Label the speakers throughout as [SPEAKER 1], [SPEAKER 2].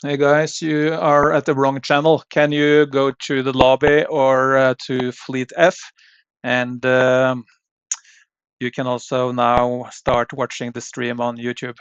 [SPEAKER 1] Hey guys, you are at the wrong channel. Can you go to the lobby or to Fleet F? And you can also now start watching the stream on YouTube.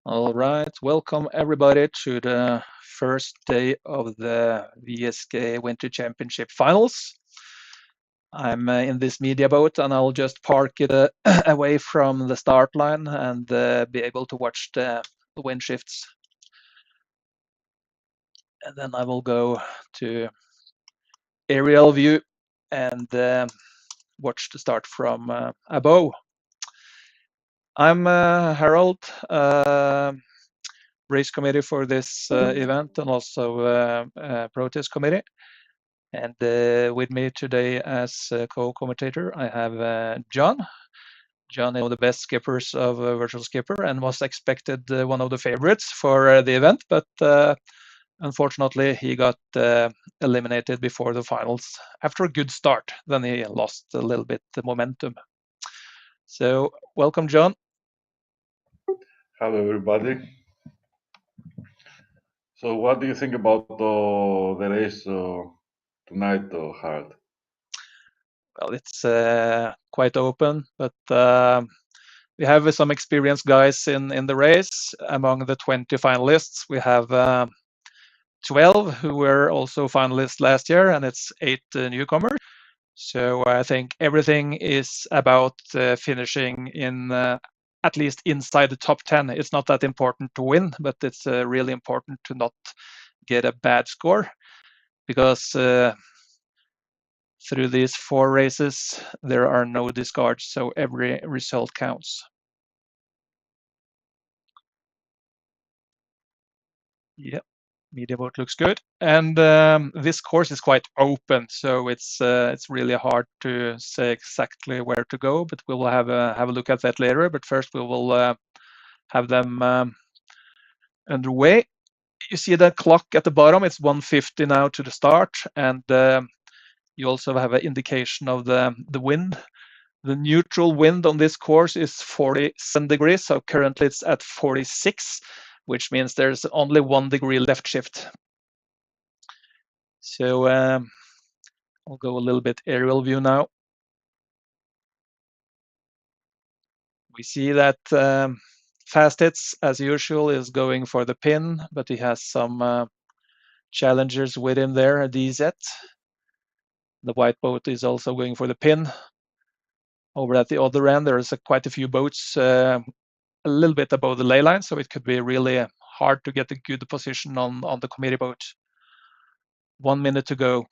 [SPEAKER 1] All right, welcome everybody to the first day of the VSK Winter Championship Finals. I'm in this media boat and I'll just park it away from the start line and be able to watch the wind shifts. And then I will go to aerial view and watch the start from above. I'm Harold, race committee for this event and also protest committee. And with me today as co-commentator, I have John. John is one of the best skippers of Virtual Skipper and was expected one of the favorites for the event, but unfortunately he got eliminated before the finals after a good start. Then he lost a little bit the momentum. So welcome, John.
[SPEAKER 2] Hello, everybody. So, what do you think about the race tonight, Harald?
[SPEAKER 1] Well, it's quite open, but we have some experienced guys in the race. Among the 20 finalists, we have 12 who were also finalists last year, and it's 8 newcomers. So I think everything is about finishing in at least inside the top 10. It's not that important to win, but it's really important to not get a bad score, because through these 4 races, there are no discards, so every result counts. Yeah, media vote looks good. And this course is quite open, so it's really hard to say exactly where to go, but we will have a look at that later. But first, we will have them underway. You see the clock at the bottom, it's 1:50 now to the start, and you also have an indication of the wind. The neutral wind on this course is 47 degrees, so currently it's at 46, which means there's only 1 degree left shift. So I'll go a little bit aerial view now. We see that Fast Hits, as usual, is going for the pin, but he has some challengers with him there, a DZ. The white boat is also going for the pin. Over at the other end, there's quite a few boats a little bit above the ley line, so it could be really hard to get a good position on the committee boat. 1 minute to go.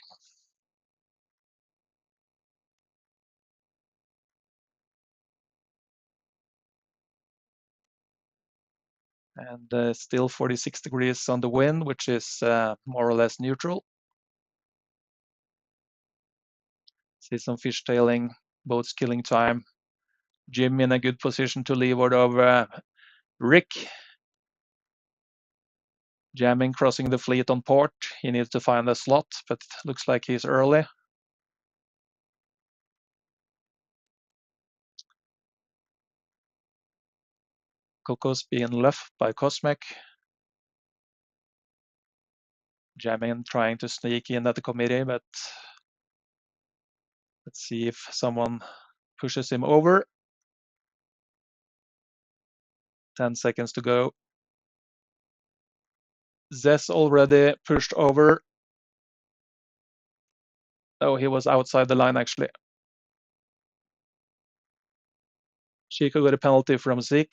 [SPEAKER 1] And still 46 degrees on the wind, which is more or less neutral. See some fishtailing, boats killing time. Jim in a good position to leeward of Rick. Jamming, crossing the fleet on port. He needs to find a slot, but looks like he's early. Coco's being left by Cosmic. Jamming, trying to sneak in at the committee, but let's see if someone pushes him over. 10 seconds to go. Zess already pushed over. Oh, he was outside the line actually. Chico got a penalty from Zik,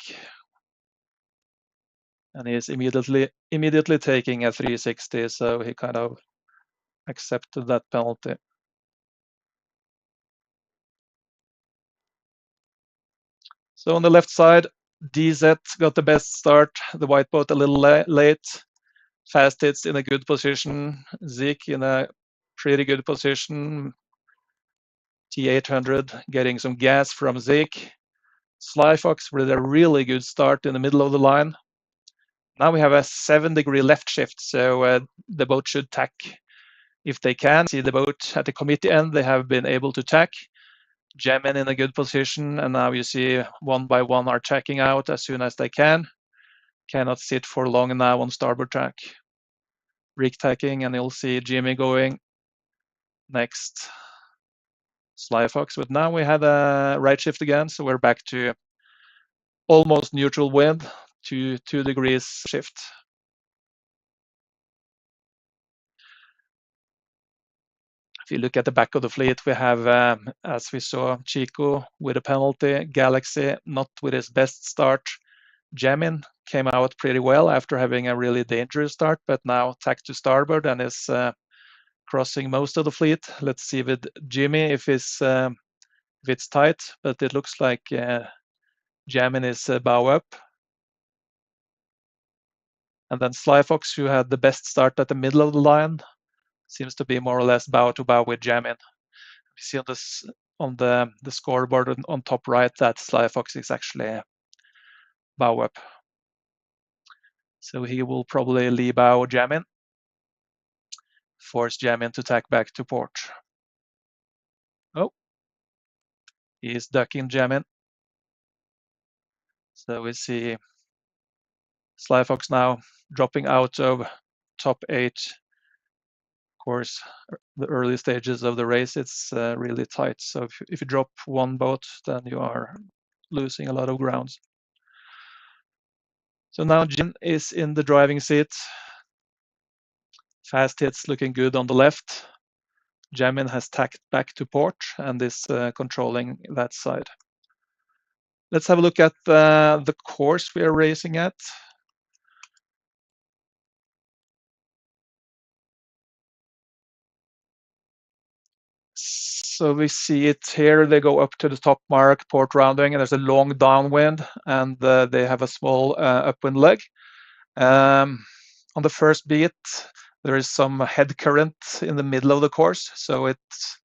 [SPEAKER 1] and he's immediately taking a 360, so he kind of accepted that penalty. So on the left side, DZ got the best start. The white boat a little late. Fast Hits in a good position. Zik in a pretty good position. T800 getting some gas from Zik. Slyfox with a really good start in the middle of the line. Now we have a 7 degree left shift, so the boat should tack if they can. See the boat at the committee end, they have been able to tack. Gemin in a good position, and now you see one by one are tacking out as soon as they can. Cannot sit for long now on starboard tack. Rick tacking, and you'll see Jimmy going next. Slyfox, but now we had a right shift again, so we're back to almost neutral wind, 2 degrees shift. If you look at the back of the fleet, we have, as we saw, Chico with a penalty, Galaxy not with his best start. Jamin came out pretty well after having a really dangerous start, but now tacked to starboard and is crossing most of the fleet. Let's see with Jimmy if it's tight, but it looks like Jamin is bow up. And then Slyfox, who had the best start at the middle of the line, seems to be more or less bow to bow with Jamin. You see on the scoreboard on top right that Slyfox is actually bow up. So he will probably lee bow Jamin, force Jamin to tack back to port. Oh, he is ducking Jamin. So we see Sly Fox now dropping out of top 8. Of course, the early stages of the race, it's really tight. So if you drop one boat, then you are losing a lot of ground. So now Jim is in the driving seat. Fast hits looking good on the left. Jamin has tacked back to port and is controlling that side. Let's have a look at the course we are racing at. So we see it here. They go up to the top mark, port rounding, and there's a long downwind, and they have a small upwind leg. On the first beat, there is some head current in the middle of the course, so it's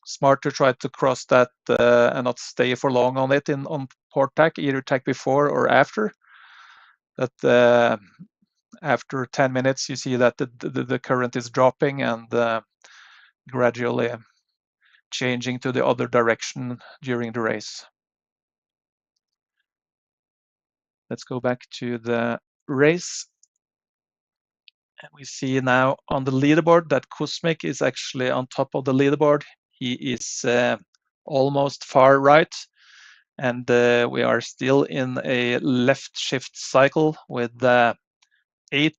[SPEAKER 1] smart to try to cross that and not stay for long on it on port tack, either tack before or after. But after 10 minutes, you see that the current is dropping and gradually changing to the other direction during the race. Let's go back to the race. And we see now on the leaderboard that Kuzmik is actually on top of the leaderboard. He is almost far right. And we are still in a left shift cycle with 8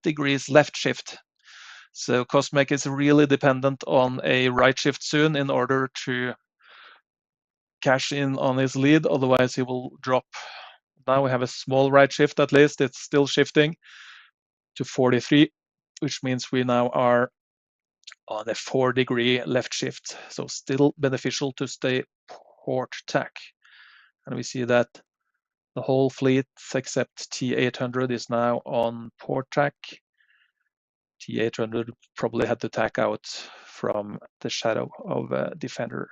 [SPEAKER 1] degrees left shift. So Kuzmik is really dependent on a right shift soon in order to cash in on his lead, otherwise he will drop. Now we have a small right shift at least, it's still shifting to 43, which means we now are on a 4-degree left shift, so still beneficial to stay port tack. And we see that the whole fleet except T800 is now on port tack. T800 probably had to tack out from the shadow of Defender.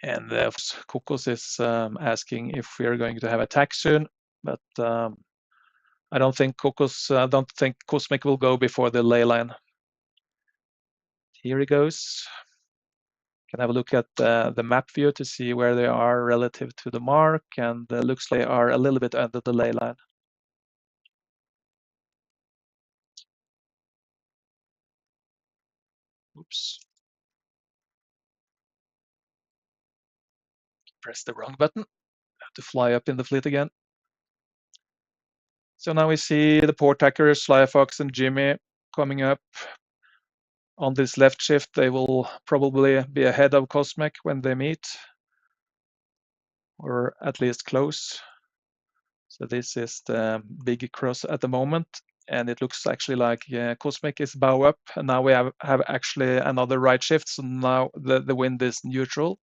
[SPEAKER 1] And Kokos is asking if we are going to have a tack soon, but I don't think Kuzmik will go before the ley line. Here he goes. Can have a look at the map view to see where they are relative to the mark, and looks like they are a little bit under the ley line. Oops. Press the wrong button. Have to fly up in the fleet again. So now we see the port tackers, Sly Fox and Jimmy, coming up on this left shift. They will probably be ahead of Kuzmik when they meet, or at least close. So this is the big cross at the moment, and it looks actually like Kuzmik is bow up, and now we have actually another right shift, so now the wind is neutral.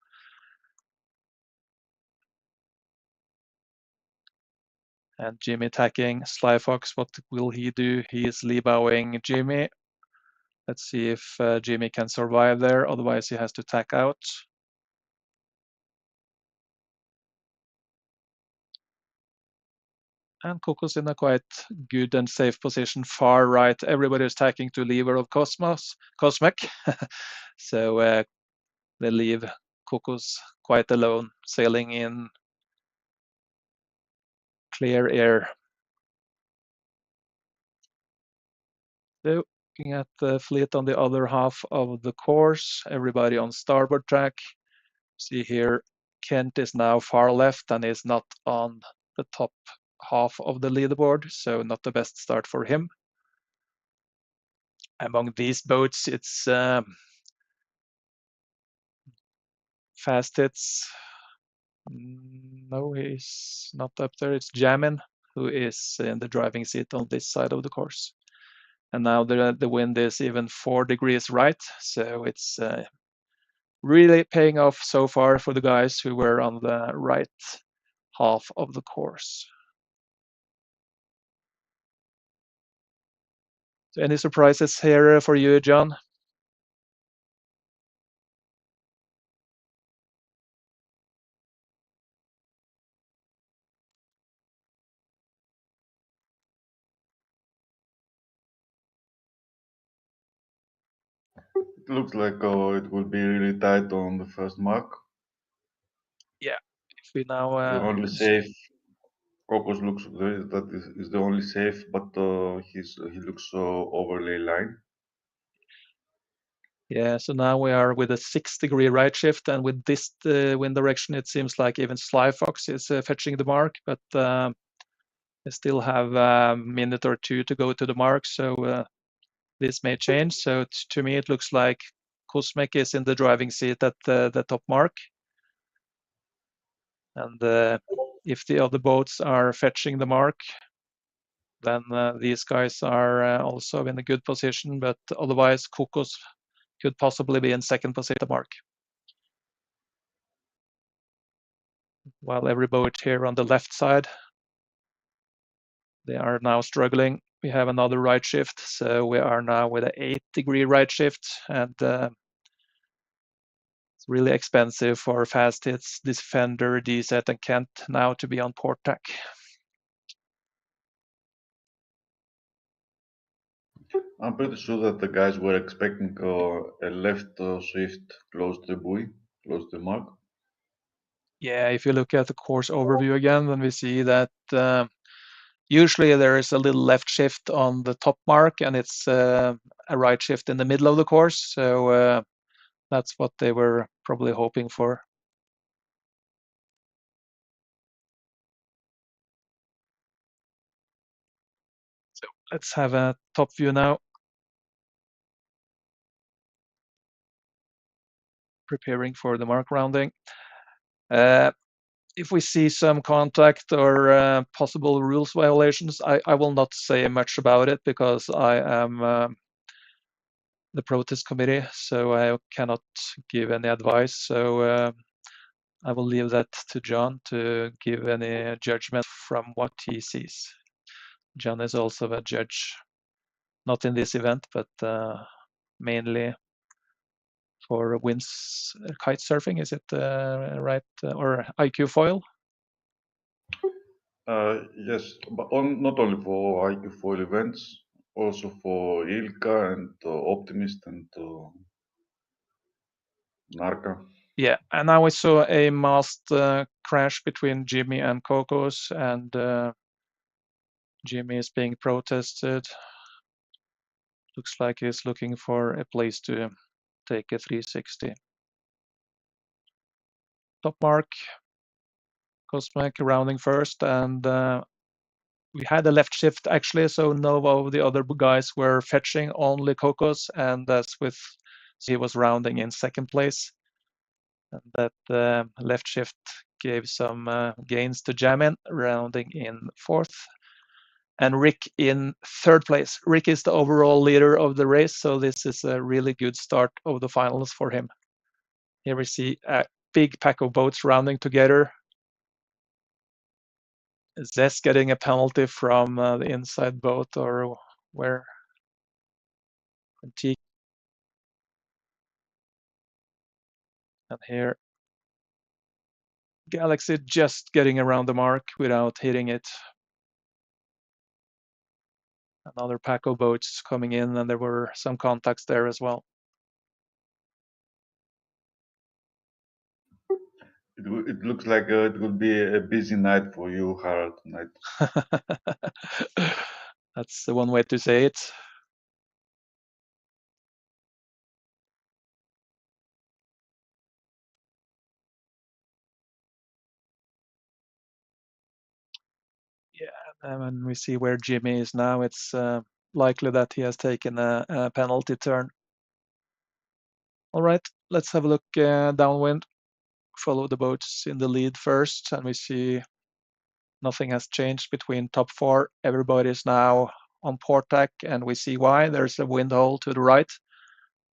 [SPEAKER 1] And Jimmy tacking Sly Fox, what will he do? He is lee bowing Jimmy. Let's see if Jimmy can survive there, otherwise he has to tack out. And Coco's in a quite good and safe position, far right. Everybody is tacking to leeward of Kuzmik. So they leave Coco's quite alone, sailing in clear air. So looking at the fleet on the other half of the course, everybody on starboard track. See here, Kent is now far left and is not on the top half of the leaderboard, so not the best start for him. Among these boats, it's fast hits. No, he's not up there. It's Jamin who is in the driving seat on this side of the course. And now the wind is even 4 degrees right, so it's really paying off so far for the guys who were on the right half of the course. So any surprises here for you, John?
[SPEAKER 2] It looks like it will be really tight on the first mark.
[SPEAKER 1] Yeah, we now
[SPEAKER 2] The only safe Cocos looks is the only safe, but he looks overlay line.
[SPEAKER 1] yeah, so now we are with a 6-degree right shift, and with this wind direction, it seems like even Sly Fox is fetching the mark, but they still have a minute or two to go to the mark, so this may change. So to me, it looks like Cosmic is in the driving seat at the top mark, and if the other boats are fetching the mark, then these guys are also in a good position, but otherwise Cocos could possibly be in second position at the mark. While every boat here on the left side, they are now struggling. We have another right shift, so we are now with an 8-degree right shift, and it's really expensive for fast hits, Defender, DZ, and Kent now to be on port tack.
[SPEAKER 2] I'm pretty sure that the guys were expecting a left swift close to the buoy, close to the mark.
[SPEAKER 1] Yeah, if you look at the course overview again, then we see that usually there is a little left shift on the top mark, and it's a right shift in the middle of the course. So that's what they were probably hoping for. So let's have a top view now. Preparing for the mark rounding. If we see some contact or possible rules violations, I will not say much about it because I am the protest committee, so I cannot give any advice. So I will leave that to John to give any judgment from what he sees. John is also a judge, not in this event, but mainly for winds kite surfing. Is it right? Or IQ foil?
[SPEAKER 2] Yes, but not only for IQ foil events, also for Ilka and Optimist and Narca.
[SPEAKER 1] Yeah, and now we saw a mast crash between Jimmy and Cocos, and Jimmy is being protested. Looks like he's looking for a place to take a 360. Top mark, Cosmic rounding first, and we had a left shift actually, so no of the other guys were fetching, only Cocos, and that's with he was rounding in second place. And that left shift gave some gains to Jamin, rounding in fourth. And Rick in third place. Rick is the overall leader of the race, so this is a really good start of the finals for him. Here we see a big pack of boats rounding together. Zess getting a penalty from the inside boat, or where? Antique. And here, Galaxy just getting around the mark without hitting it. Another pack of boats coming in, and there were some contacts there as well.
[SPEAKER 2] It looks like it will be a busy night for you, Harald, tonight.
[SPEAKER 1] That's the one way to say it. Yeah, and when we see where Jimmy is now, it's likely that he has taken a penalty turn. All right, let's have a look downwind. Follow the boats in the lead first, and we see nothing has changed between top four. Everybody's now on port tack, and we see why. There's a wind hole to the right.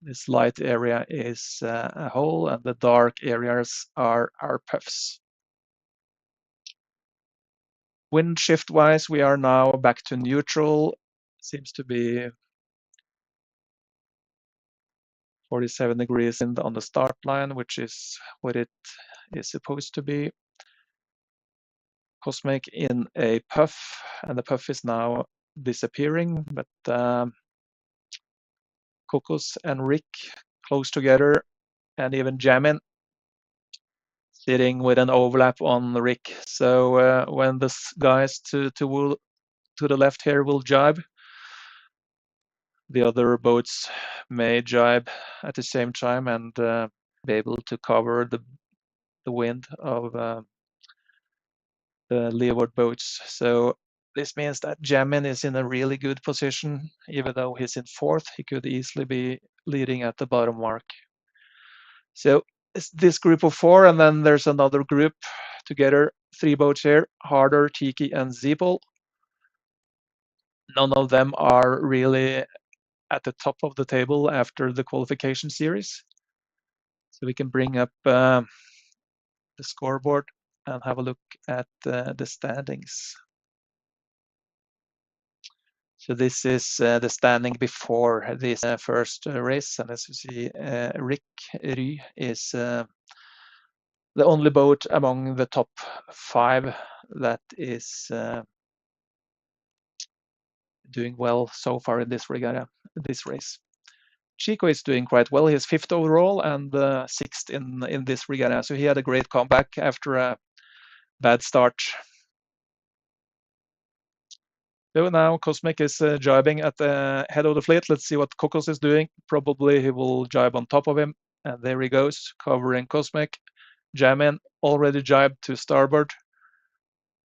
[SPEAKER 1] This light area is a hole, and the dark areas are our puffs. Wind shift wise, we are now back to neutral. Seems to be 47 degrees on the start line, which is what it is supposed to be. Cosmic in a puff, and the puff is now disappearing, but Cocos and Rick close together, and even Jamin sitting with an overlap on Rick. So when the guys to the left here will jibe, the other boats may jibe at the same time and be able to cover the wind of the leeward boats. So this means that Jamin is in a really good position. Even though he's in fourth, he could easily be leading at the bottom mark. So it's this group of four, and then there's another group together, three boats here, Harder, Tiki, and Zeeple. None of them are really at the top of the table after the qualification series. So we can bring up the scoreboard and have a look at the standings. So this is the standing before this first race, and as you see, Rick Ry is the only boat among the top 5 that is doing well so far in this regatta, this race. Chico is doing quite well. He's 5th overall and 6th in this regatta, so he had a great comeback after a bad start. So now Cosmic is jibing at the head of the fleet. Let's see what Kokos is doing. Probably he will jibe on top of him. And there he goes, covering Cosmic. Jamin already jibed to starboard,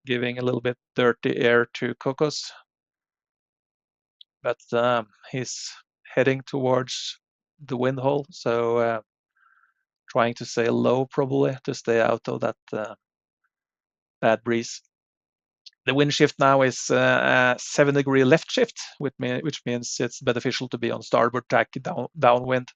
[SPEAKER 1] giving a little bit dirty air to Kokos. But he's heading towards the wind hole, so trying to sail low probably to stay out of that bad breeze. The wind shift now is a 7-degree left shift, which means it's beneficial to be on starboard tack downwind.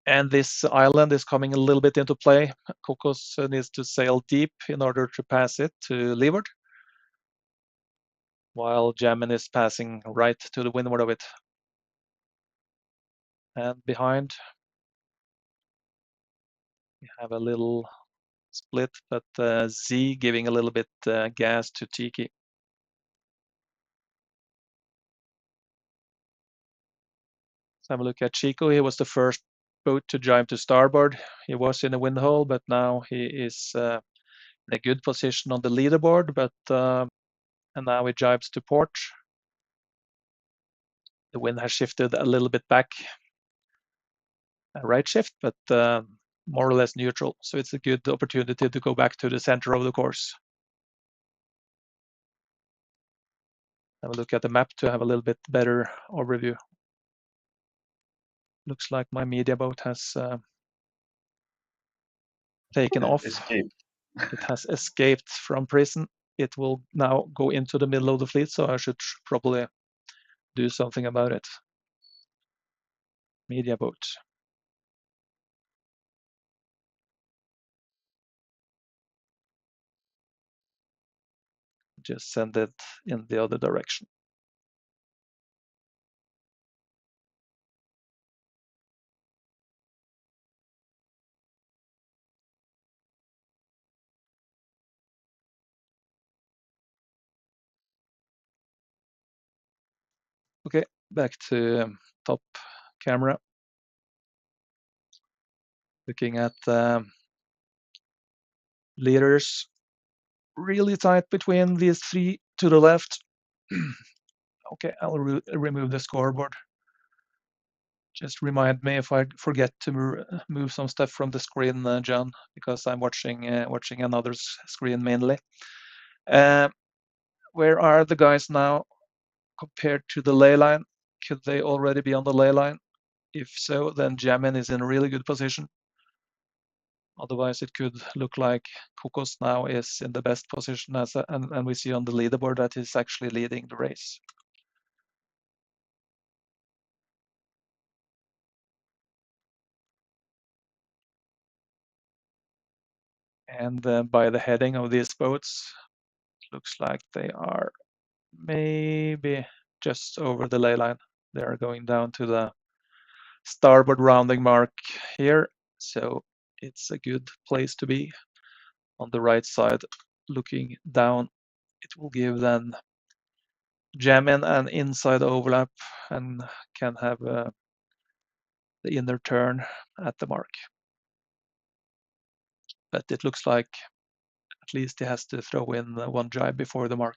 [SPEAKER 1] And this island is coming a little bit into play. Kokos needs to sail deep in order to pass it to leeward, while Jamin is passing right to the windward of it. And behind, we have a little split, but Z giving a little bit gas to Tiki. Let's have a look at Chico. He was the first boat to jibe to starboard. He was in a wind hole, but now he is in a good position on the leaderboard. And now he jibes to port. The wind has shifted a little bit back, a right shift, but more or less neutral. So it's a good opportunity to go back to the center of the course. Have a look at the map to have a little bit better overview. Looks like my media boat has taken off.
[SPEAKER 2] Escaped.
[SPEAKER 1] It has escaped from prison. It will now go into the middle of the fleet, so I should probably do something about it. Media boat. Just send it in the other direction. Okay, back to top camera. Looking at leaders, really tight between these three to the left. Okay, I'll remove the scoreboard. Just remind me if I forget to move some stuff from the screen, John, because I'm watching another screen mainly. Where are the guys now compared to the ley line? Could they already be on the ley line? If so, then Jamin is in a really good position. Otherwise, it could look like Kokos now is in the best position and we see on the leaderboard that he's actually leading the race. And by the heading of these boats, it looks like they are maybe just over the ley line. They are going down to the starboard rounding mark here. So it's a good place to be on the right side, looking down. It will give then Jamin an inside overlap and can have the inner turn at the mark. but it looks like at least he has to throw in one jibe before the mark.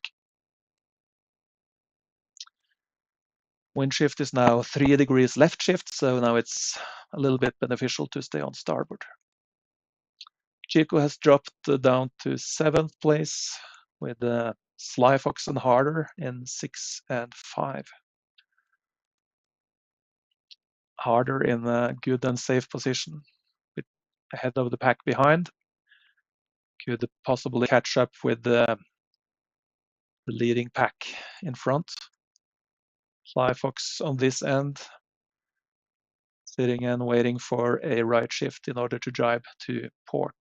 [SPEAKER 1] Wind shift is now 3 degrees left shift, so now it's a little bit beneficial to stay on starboard. Chico has dropped down to 7th place with Sly Fox and Harder in 6 and 5. Harder in a good and safe position, ahead of the pack behind. Could possibly catch up with the leading pack in front. Sly Fox on this end, sitting and waiting for a right shift in order to jibe to port.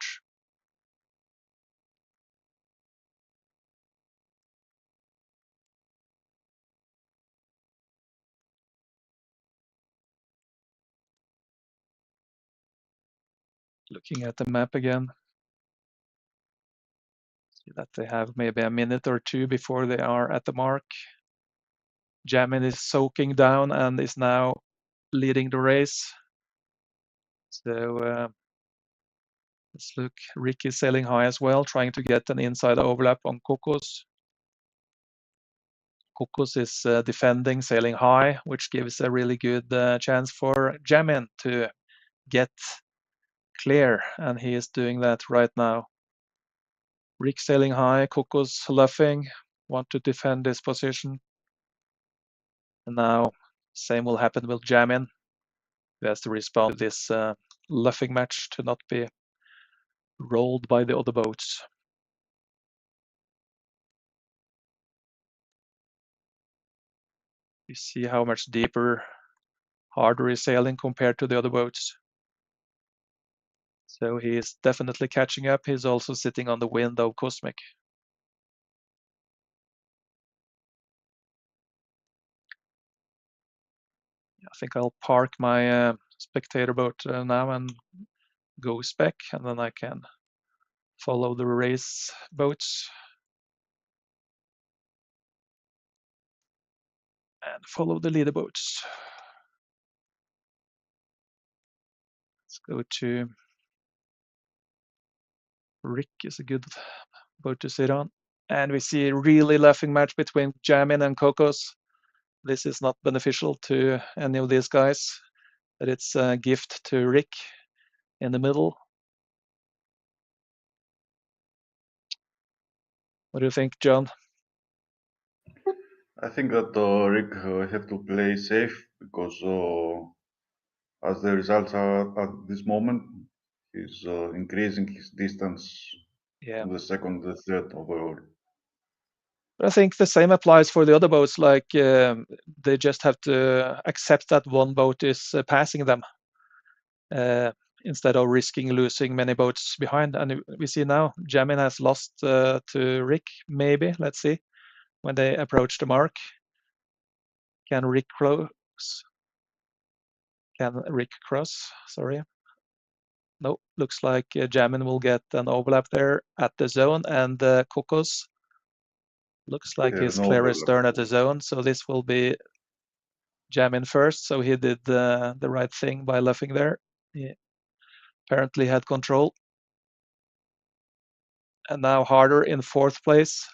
[SPEAKER 1] Looking at the map again, see that they have maybe a minute or two before they are at the mark. Jamin is soaking down and is now leading the race. So let's look. Rick is sailing high as well, trying to get an inside overlap on Kokos. Kokos is defending, sailing high, which gives a really good chance for Jamin to get clear, and he is doing that right now. Rick sailing high, Kokos luffing, want to defend his position. And now same will happen with Jamin, who has to respond to this luffing match to not be rolled by the other boats. You see how much deeper Harder is sailing compared to the other boats. So he is definitely catching up. He's also sitting on the wind of Cosmic. I think I'll park my spectator boat now and go spec, and then I can follow the race boats and follow the leader boats. Let's go to Rick is a good boat to sit on. And we see a really laughing match between Jamin and Kokos. This is not beneficial to any of these guys, but it's a gift to Rick in the middle. What do you think, John?
[SPEAKER 2] I think that Rick have to play safe because as the results are at this moment, he's increasing his distance
[SPEAKER 1] Yeah.
[SPEAKER 2] to the second, the third overall.
[SPEAKER 1] But I think the same applies for the other boats. Like they just have to accept that one boat is passing them instead of risking losing many boats behind. And we see now Jamin has lost to Rick. Maybe let's see when they approach the mark. Can Rick cross? Can Rick cross? Sorry. No, looks like Jamin will get an overlap there at the zone, and Kokos looks like
[SPEAKER 2] There is
[SPEAKER 1] he's
[SPEAKER 2] no
[SPEAKER 1] clear
[SPEAKER 2] overlap.
[SPEAKER 1] astern at the zone. So this will be Jamin first. So he did the right thing by luffing there. He apparently had control. And now Harder in 4th place.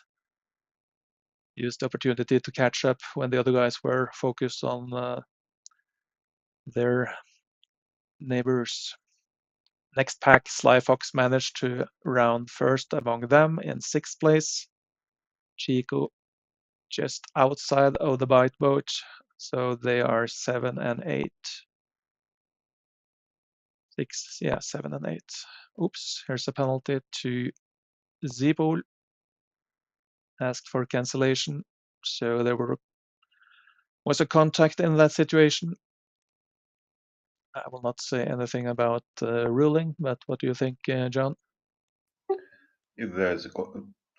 [SPEAKER 1] Used the opportunity to catch up when the other guys were focused on their neighbors. Next pack, Sly Fox managed to round first among them in 6th place. Chico just outside of the bite boat, so they are 7 and 8. 6, yeah, 7 and 8. Oops, here's a penalty to Zebol. Asked for cancellation, so there was a contact in that situation. I will not say anything about ruling, but what do you think, John?
[SPEAKER 2] If there is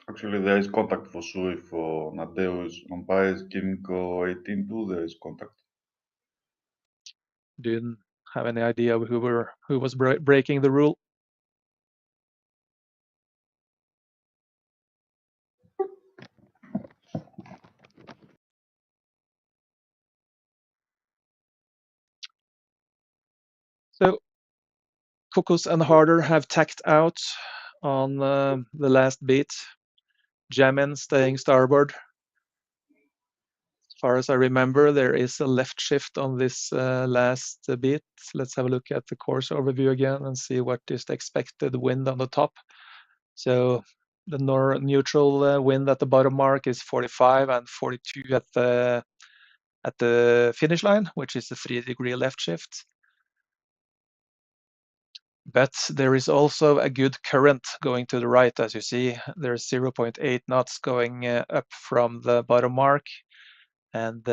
[SPEAKER 2] actually there is contact for sure. If Nadeo's umpire is giving 18-2, there is contact.
[SPEAKER 1] Didn't have any idea who was breaking the rule. So Cocos and Harder have tacked out on the last beat. Jamin staying starboard. As far as I remember, there is a left shift on this last beat. Let's have a look at the course overview again and see what is the expected wind on the top. So the neutral wind at the bottom mark is 45 and 42 at the finish line, which is the 3-degree left shift. But there is also a good current going to the right, as you see. There's 0.8 knots going up from the bottom mark, and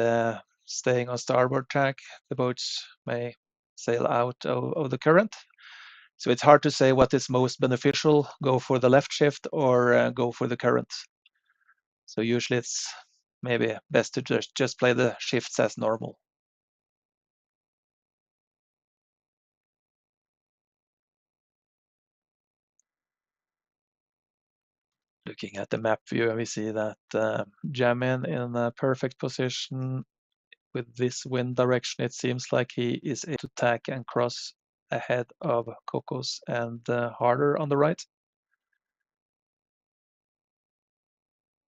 [SPEAKER 1] staying on starboard tack, the boats may sail out of the current. So it's hard to say what is most beneficial, go for the left shift or go for the current. So usually it's maybe best to just play the shifts as normal. Looking at the map view, we see that Jamin in a perfect position with this wind direction. It seems like he is able to tack and cross ahead of Cocos and Harder on the right.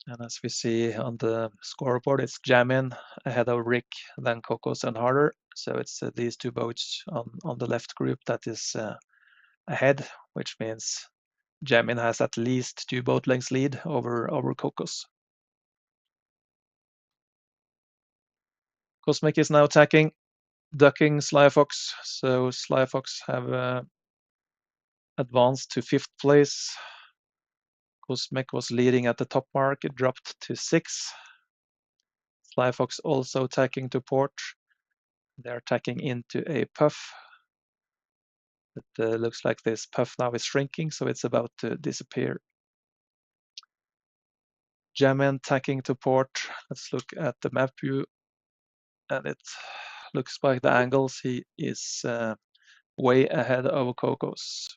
[SPEAKER 1] And as we see on the scoreboard, it's Jamin ahead of Rick, then Cocos and Harder. So it's these two boats on the left group that is ahead, which means Jamin has at least 2 boat lengths lead over Cocos. Cosmic is now attacking, ducking Sly Fox. So Sly Fox have advanced to 5th place. Cosmic was leading at the top mark, it dropped to 6. Sly Fox also tacking to port. They're tacking into a puff. It looks like this puff now is shrinking, so it's about to disappear. Jamin tacking to port. Let's look at the map view. And it looks by the angles he is way ahead of Cocos.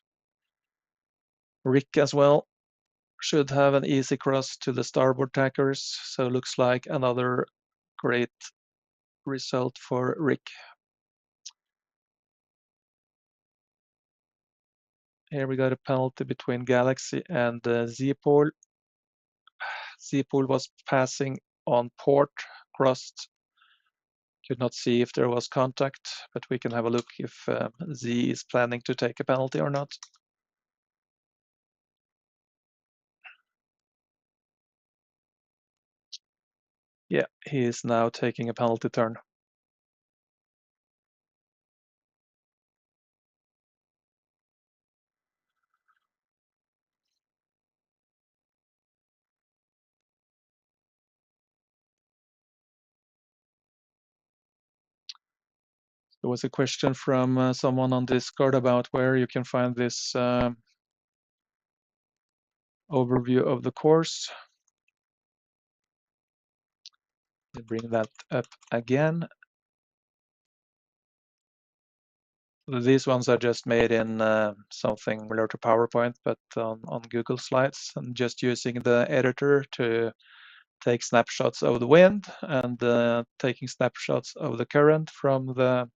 [SPEAKER 1] Rick as well should have an easy cross to the starboard tackers, so looks like another great result for Rick. Here we got a penalty between Galaxy and Z-Pole. Z-Pole was passing on port, crossed. Could not see if there was contact, but we can have a look if Z is planning to take a penalty or not. Yeah, he is now taking a penalty turn. There was a question from someone on Discord about where you can find this overview of the course. I'll bring that up again. These ones are just made in something similar to PowerPoint, but on Google Slides, and just using the editor to take snapshots of the wind and taking snapshots of the current from the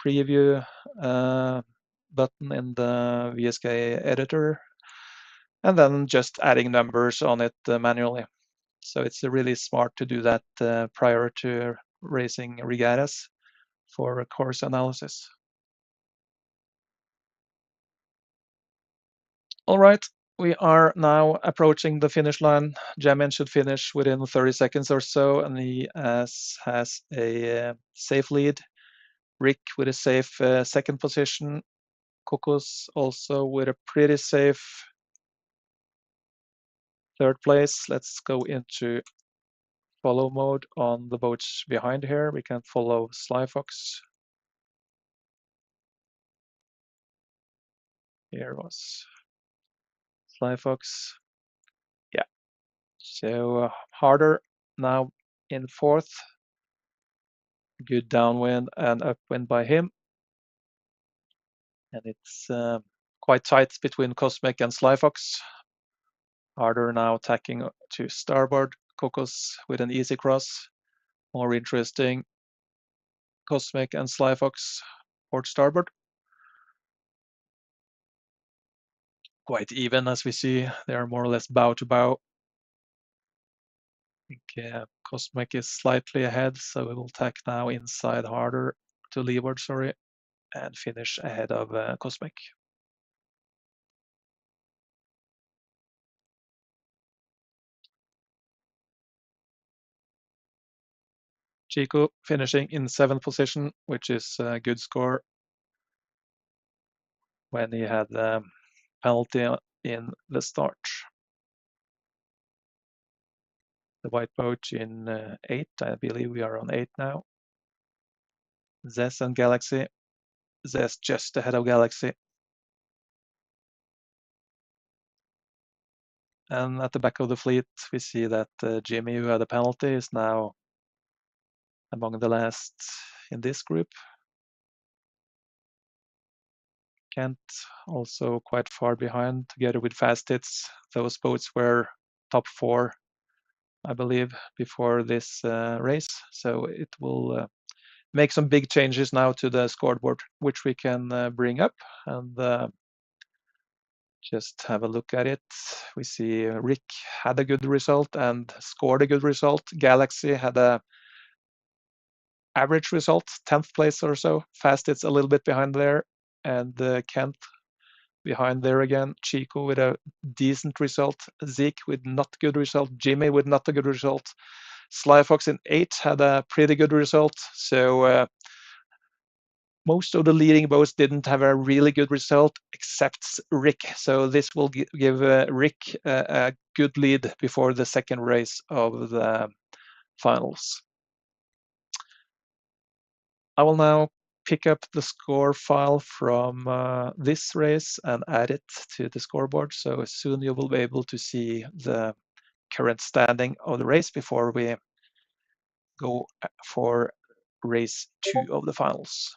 [SPEAKER 1] preview button in the VSK editor, and then just adding numbers on it manually. So it's really smart to do that prior to racing regattas for course analysis. All right, we are now approaching the finish line. Jamin should finish within 30 seconds or so, and he has a safe lead. Rick with a safe second position. Cocos also with a pretty safe third place. Let's go into follow mode on the boats behind here. We can follow Sly Fox. Here was Sly Fox. Yeah. So Harder now in 4th. Good downwind and upwind by him. And it's quite tight between Cosmic and Sly Fox. Harder now tacking to starboard. Cocos with an easy cross. More interesting. Cosmic and Sly Fox port starboard. quite even as we see. They are more or less bow to bow. I think Cosmic is slightly ahead, so we will tack now inside harder to leeward, sorry, and finish ahead of Cosmic. Chico finishing in 7th position, which is a good score when he had the penalty in the start. The white boat in 8, I believe we are on 8 now. Zes and Galaxy. Zes just ahead of Galaxy. And at the back of the fleet, we see that Jimmy, who had a penalty, is now among the last in this group. Kent also quite far behind, together with Fast Hits. Those boats were top 4, I believe, before this race. So it will make some big changes now to the scoreboard, which we can bring up and just have a look at it. We see Rick had a good result and scored a good result. Galaxy had a average result, 10th place or so. Fast it's a little bit behind there, and Kent behind there again. Chico with a decent result. Zeke with not good result. Jimmy with not a good result. Sly Fox in 8 had a pretty good result. So most of the leading boats didn't have a really good result except Rick. So this will give Rick a good lead before the second race of the finals. I will now pick up the score file from this race and add it to the scoreboard. So soon you will be able to see the current standing of the race before we go for race 2 of the finals.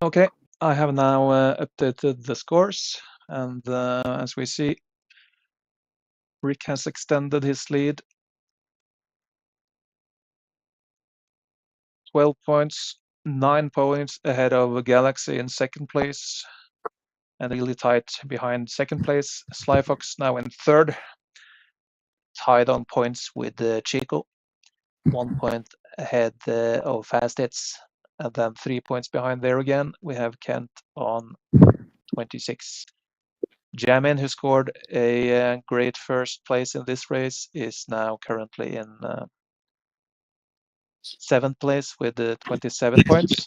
[SPEAKER 1] Okay, I have now updated the scores, and as we see, Rick has extended his lead 12 points, 9 points ahead of Galaxy in second place, and really tight behind second place. Sly Fox now in third, tied on points with Chico, 1 point ahead of Fast Hits, and then 3 points behind there again. We have Kent on 26. Jamin, who scored a great first place in this race, is now currently in seventh place with 27 points,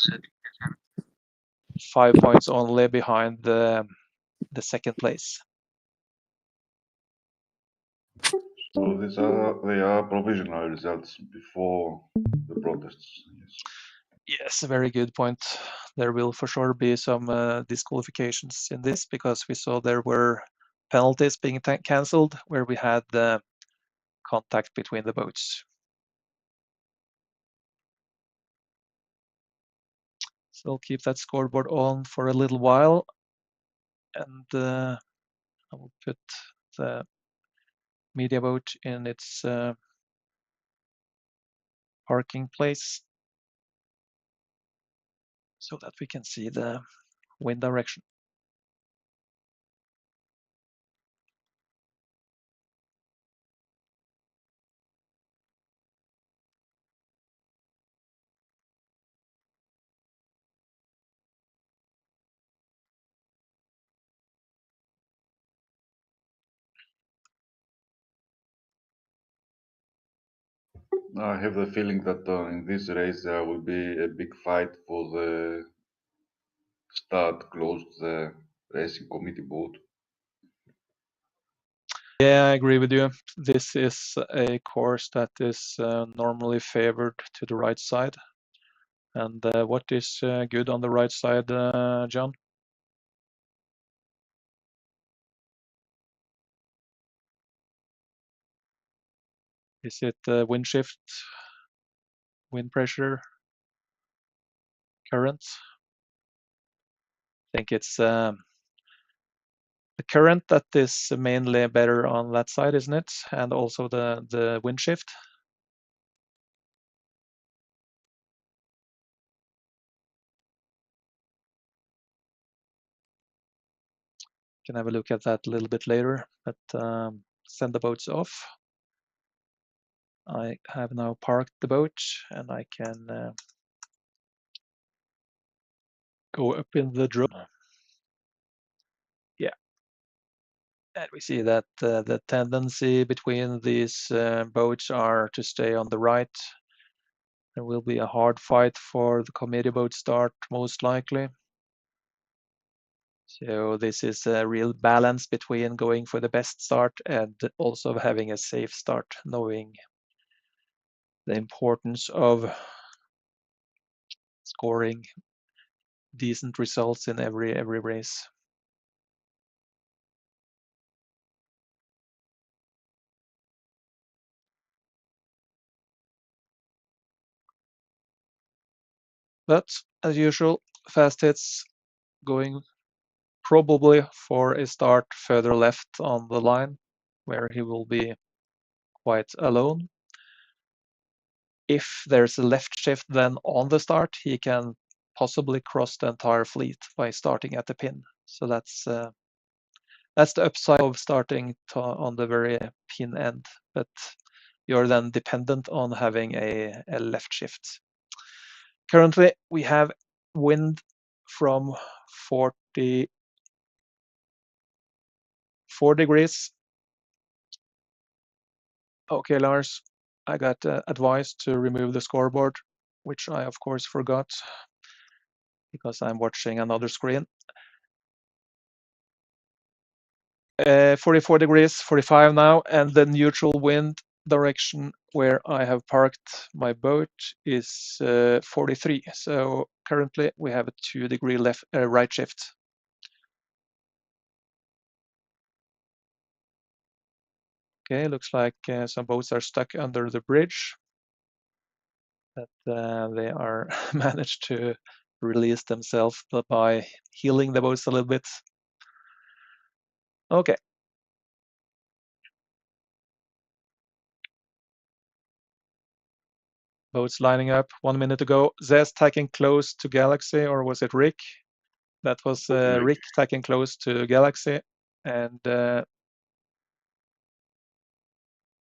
[SPEAKER 1] 5 points only behind the second place.
[SPEAKER 2] So they are provisional results before the protests. Yes.
[SPEAKER 1] Yes, a very good point. There will for sure be some disqualifications in this because we saw there were penalties being cancelled where we had contact between the boats. So I'll keep that scoreboard on for a little while, and I will put the media boat in its parking place so that we can see the wind direction.
[SPEAKER 2] I have the feeling that in this race there will be a big fight for the start close to the racing committee boat.
[SPEAKER 1] Yeah, I agree with you. This is a course that is normally favored to the right side. And what is good on the right side, John? Is it wind shift, wind pressure, current? I think it's the current that is mainly better on that side, isn't it? And also the wind shift. Can have a look at that a little bit later, but send the boats off. I have now parked the boat and I can go up in the drone. Yeah, and we see that the tendency between these boats are to stay on the right. There will be a hard fight for the committee boat start, most likely. So this is a real balance between going for the best start and also having a safe start, knowing the importance of scoring decent results in every race. But as usual, fast hits going probably for a start further left on the line, where he will be quite alone. If there's a left shift then on the start, he can possibly cross the entire fleet by starting at the pin. So that's the upside of starting on the very pin end, but you're then dependent on having a left shift. Currently, we have wind from 44 degrees. Okay, Lars, I got advice to remove the scoreboard, which I of course forgot because I'm watching another screen. 44 degrees, 45 now, and the neutral wind direction where I have parked my boat is 43. So currently we have a 2-degree left right shift. Okay, looks like some boats are stuck under the bridge, but they are managed to release themselves by healing the boats a little bit. Okay. Boats lining up, 1 minute to go. Zest tacking close to Galaxy, or was it Rick? That was Rick tacking close to Galaxy, and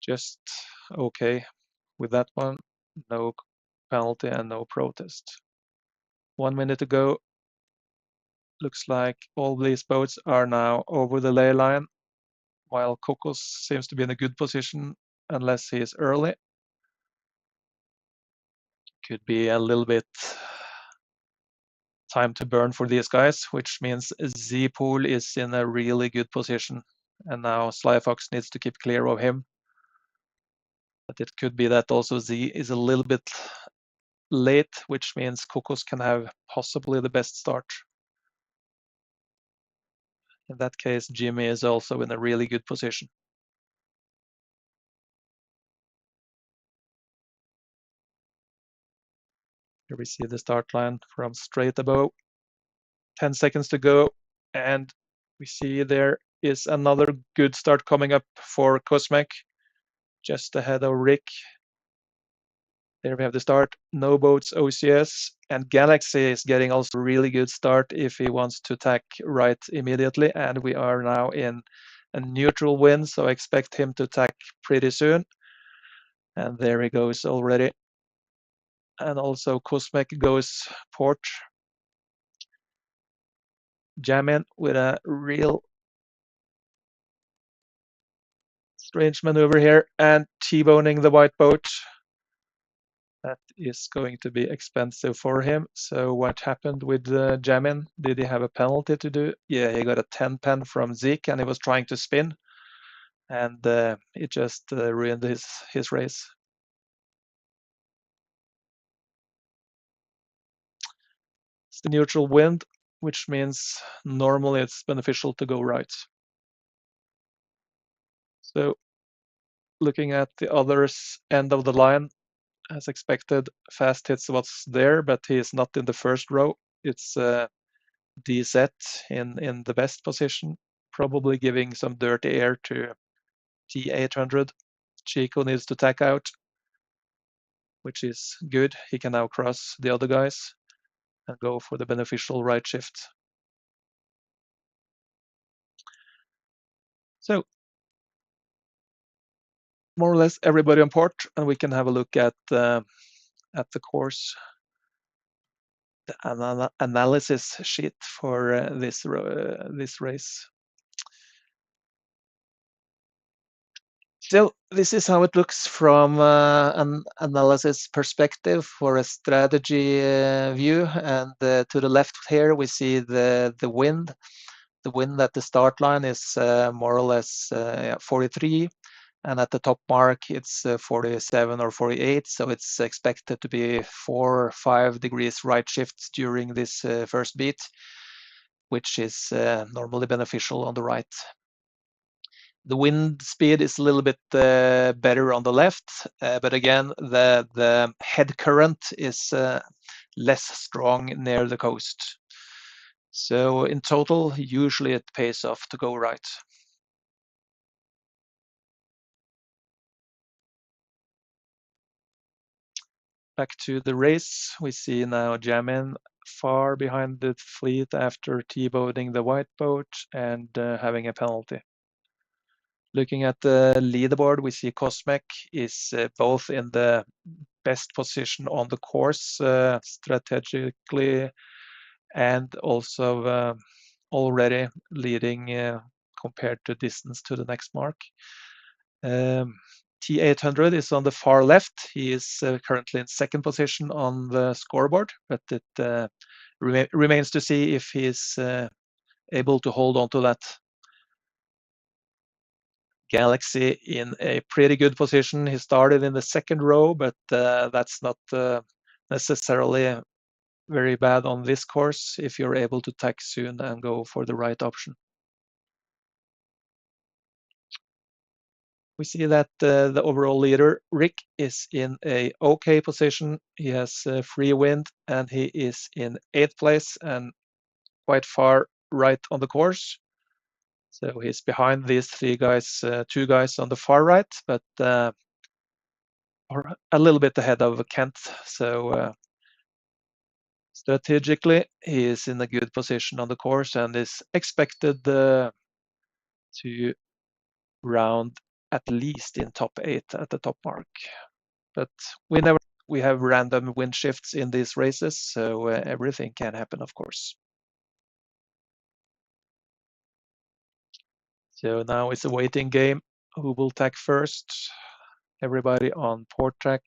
[SPEAKER 1] just okay with that one. No penalty and no protest. 1 minute to go. Looks like all these boats are now over the ley line, while Kokos seems to be in a good position unless he is early. could be a little bit time to burn for these guys, which means Z-Pool is in a really good position. And now Sly Fox needs to keep clear of him. But it could be that also Z is a little bit late, which means Kokos can have possibly the best start. In that case, Jimmy is also in a really good position. Here we see the start line from straight above. 10 seconds to go. And we see there is another good start coming up for Cosmic, just ahead of Rick. There we have the start, no boats OCS, and Galaxy is getting also a really good start if he wants to attack right immediately. And we are now in a neutral wind, so I expect him to attack pretty soon. And there he goes already. And also Cosmic goes port. Jam in with a real strange maneuver here and T-boning the white boat. That is going to be expensive for him. So what happened with Jamin? Did he have a penalty to do? Yeah, he got a 10 pen from Zeke and he was trying to spin. And it just ruined his race. It's the neutral wind, which means normally it's beneficial to go right. So looking at the other's end of the line, as expected, Fast Hits was there, but he is not in the first row. It's DZ in the best position, probably giving some dirty air to T800. Chico needs to tack out, which is good. He can now cross the other guys and go for the beneficial right shift. So more or less everybody on port, and we can have a look at the course, the analysis sheet for this race. So this is how it looks from an analysis perspective for a strategy view. And to the left here, we see the wind. The wind at the start line is more or less 43. And at the top mark, it's 47 or 48. So it's expected to be 4 or 5 degrees right shifts during this first beat, which is normally beneficial on the right. The wind speed is a little bit better on the left, but again, the head current is less strong near the coast. So in total, usually it pays off to go right. Back to the race, we see now Jamin far behind the fleet after T-boating the white boat and having a penalty. Looking at the leaderboard, we see Cosmic is both in the best position on the course strategically and also already leading compared to distance to the next mark. T800 is on the far left. He is currently in second position on the scoreboard, but it remains to see if he is able to hold on to that. Galaxy in a pretty good position. He started in the second row, but that's not necessarily very bad on this course if you're able to tack soon and go for the right option. We see that the overall leader, Rick, is in a okay position. He has free wind and he is in 8th place and quite far right on the course. So he's behind these 3 guys, 2 guys on the far right, but or a little bit ahead of Kent. So strategically, he is in a good position on the course and is expected to round at least in top 8 at the top mark. But we have random wind shifts in these races, so everything can happen, of course. So now it's a waiting game. Who will tack first? Everybody on port track.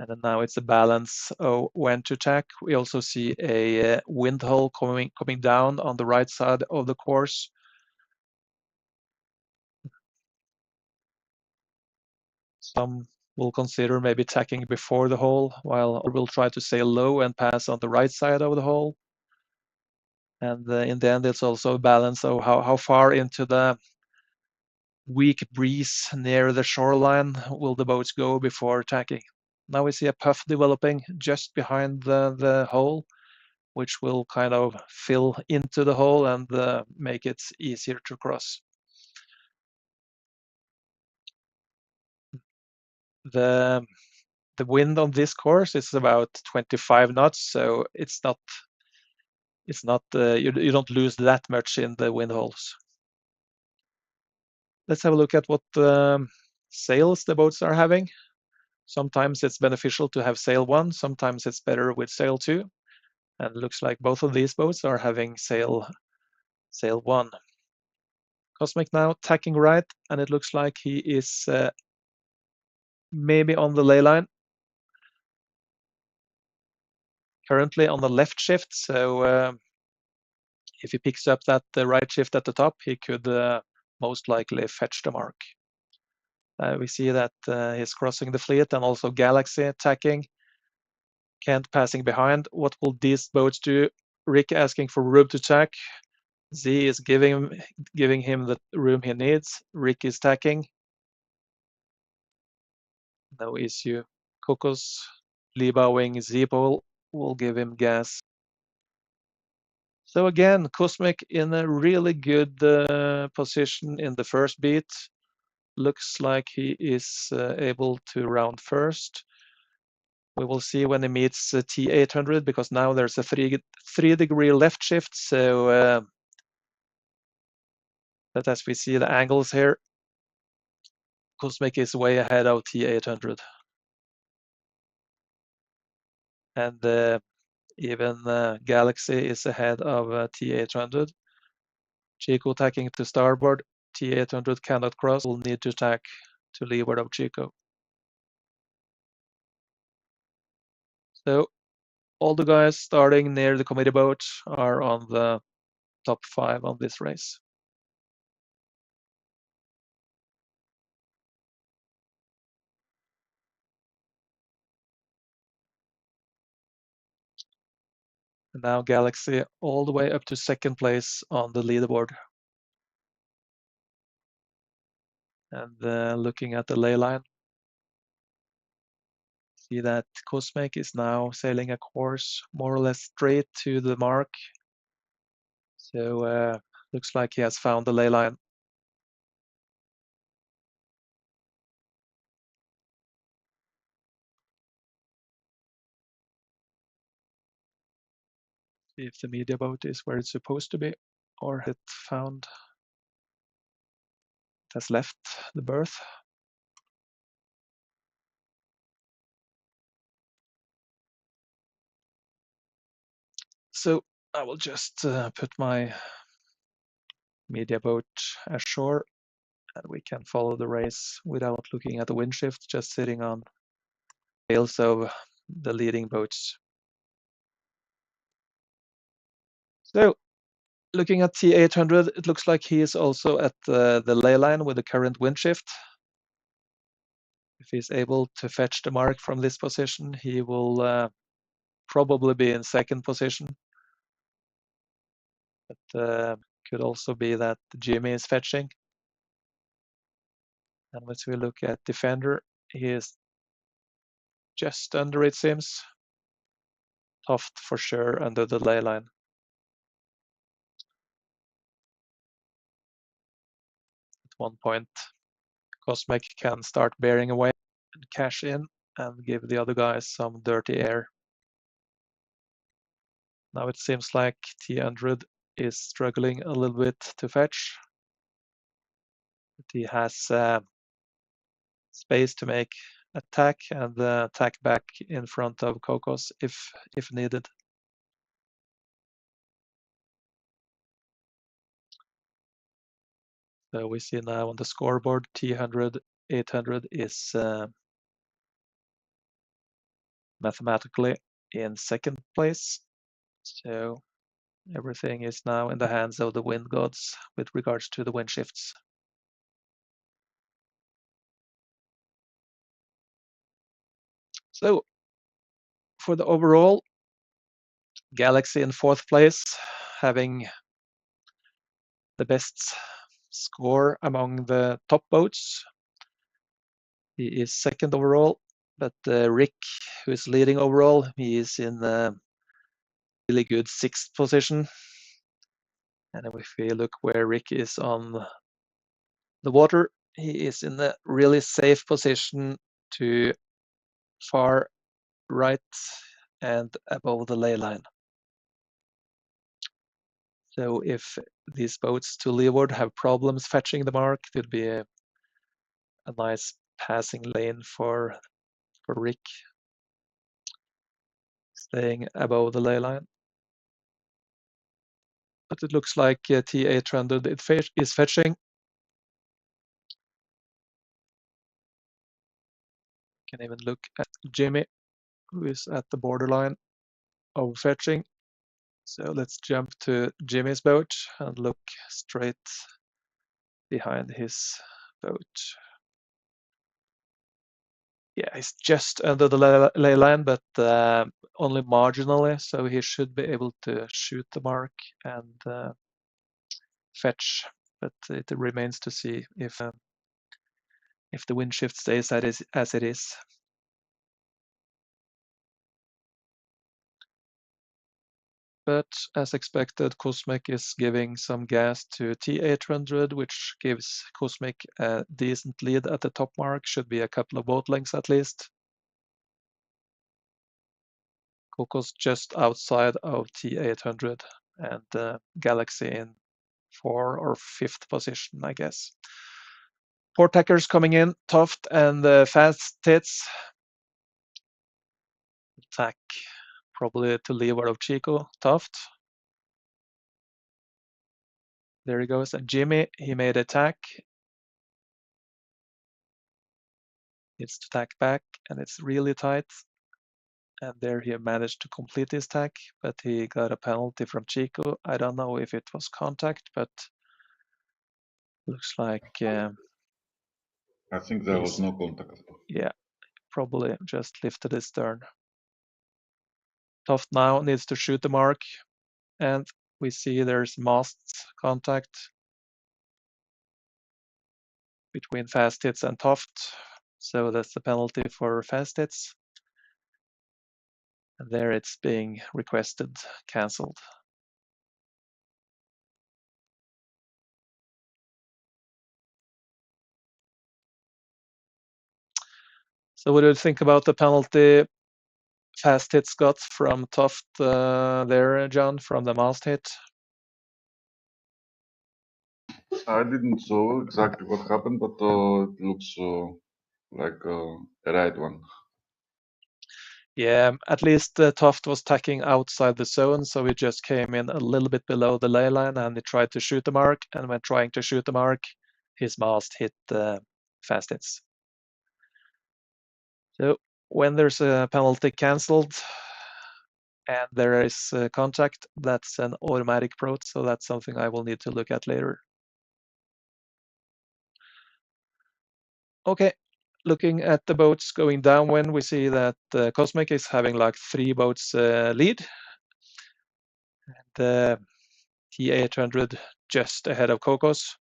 [SPEAKER 1] And then now it's a balance of when to attack. We also see a wind hull coming down on the right side of the course. Some will consider maybe attacking before the hole, while others will try to sail low and pass on the right side of the hole. And in the end, it's also a balance of how far into the weak breeze near the shoreline will the boats go before attacking. Now we see a puff developing just behind the hole, which will kind of fill into the hole and make it easier to cross. The wind on this course is about 25 knots, so it's not you don't lose that much in the wind holes. Let's have a look at what sails the boats are having. Sometimes it's beneficial to have sail 1, sometimes it's better with sail 2. And it looks like both of these boats are having sail 1. Cosmic now tacking right, and it looks like he is maybe on the ley line. Currently on the left shift, so if he picks up that right shift at the top, he could most likely fetch the mark. We see that he's crossing the fleet and also Galaxy attacking. Kent passing behind. What will these boats do? Rick asking for room to attack. Z is giving him the room he needs. Rick is tacking. No issue. Kokos Libawing Z-pole will give him gas. So again, Cosmic in a really good position in the first beat. Looks like he is able to round first. We will see when he meets T800 because now there's a 3-degree left shift. So that as we see the angles here, Cosmic is way ahead of T800. And even Galaxy is ahead of T800. Chico tacking to starboard. T800 cannot cross, will need to tack to leeward of Chico. So all the guys starting near the committee boat are on the top 5 on this race. And now Galaxy all the way up to second place on the leaderboard. And looking at the ley line, see that Cosmic is now sailing a course more or less straight to the mark. So looks like he has found the ley line. See if the media boat is where it's supposed to be, or it found it has left the berth. So I will just put my media boat ashore and we can follow the race without looking at the wind shift, just sitting on tails of the leading boats. So looking at T800, it looks like he is also at the ley line with the current wind shift. If he's able to fetch the mark from this position, he will probably be in second position. But could also be that Jimmy is fetching. And once we look at Defender, he is just under, it seems. Toft for sure under the ley line. At one point, Cosmic can start bearing away and cash in and give the other guys some dirty air. Now it seems like T100 is struggling a little bit to fetch. But he has space to make attack and attack back in front of Kokos if needed. So we see now on the scoreboard T100, 800 is mathematically in second place. So everything is now in the hands of the wind gods with regards to the wind shifts. So for the overall, Galaxy in fourth place, having the best score among the top boats. He is second overall, but Rick, who is leading overall, he is in a really good sixth position. And if we look where Rick is on the water, he is in a really safe position to far right and above the ley line. So if these boats to leeward have problems fetching the mark, it would be a nice passing lane for Rick, staying above the ley line. But it looks like T800 is fetching. You can even look at Jimmy, who is at the borderline of fetching. So let's jump to Jimmy's boat and look straight behind his boat. Yeah, he's just under the ley line, but only marginally, so he should be able to shoot the mark and fetch. But it remains to see if the wind shift stays as it is. But as expected, Cosmic is giving some gas to T800, which gives Cosmic a decent lead at the top mark. Should be a couple of boat lengths at least. Cocos just outside of T800 and Galaxy in 4th or 5th position, I guess. Port tackers coming in, Toft and Fast Tits. Attack probably to leeward of Chico, Toft. There he goes. And Jimmy, he made attack. Needs to tack back, and it's really tight. And there he managed to complete his tack, but he got a penalty from Chico. I don't know if it was contact, but looks like
[SPEAKER 2] I think there was no contact.
[SPEAKER 1] Yeah, probably just lifted his stern. Toft now needs to shoot the mark, and we see there's mast contact between Fast Hits and Toft. So that's the penalty for Fast Hits. And there it's being requested, cancelled. So what do you think about the penalty Fast Hits got from Toft there, John, from the mast hit?
[SPEAKER 2] I didn't saw exactly what happened, but it looks like a right one.
[SPEAKER 1] Yeah, at least Toft was tacking outside the zone, so he just came in a little bit below the ley line and he tried to shoot the mark. And when trying to shoot the mark, his mast hit Fast Hits. So when there's a penalty cancelled and there is contact, that's an automatic prot, so that's something I will need to look at later. Okay, looking at the boats going downwind, we see that Cosmic is having like 3 boats lead. And T800 just ahead of Cocos.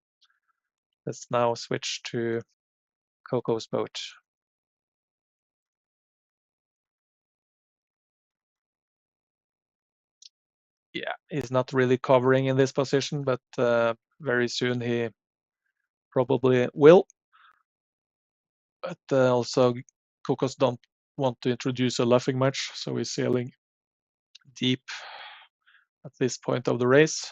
[SPEAKER 1] Let's now switch to Cocos boat. Yeah, he's not really covering in this position, but very soon he probably will. But also Cocos don't want to introduce a luffing match, so he's sailing deep at this point of the race.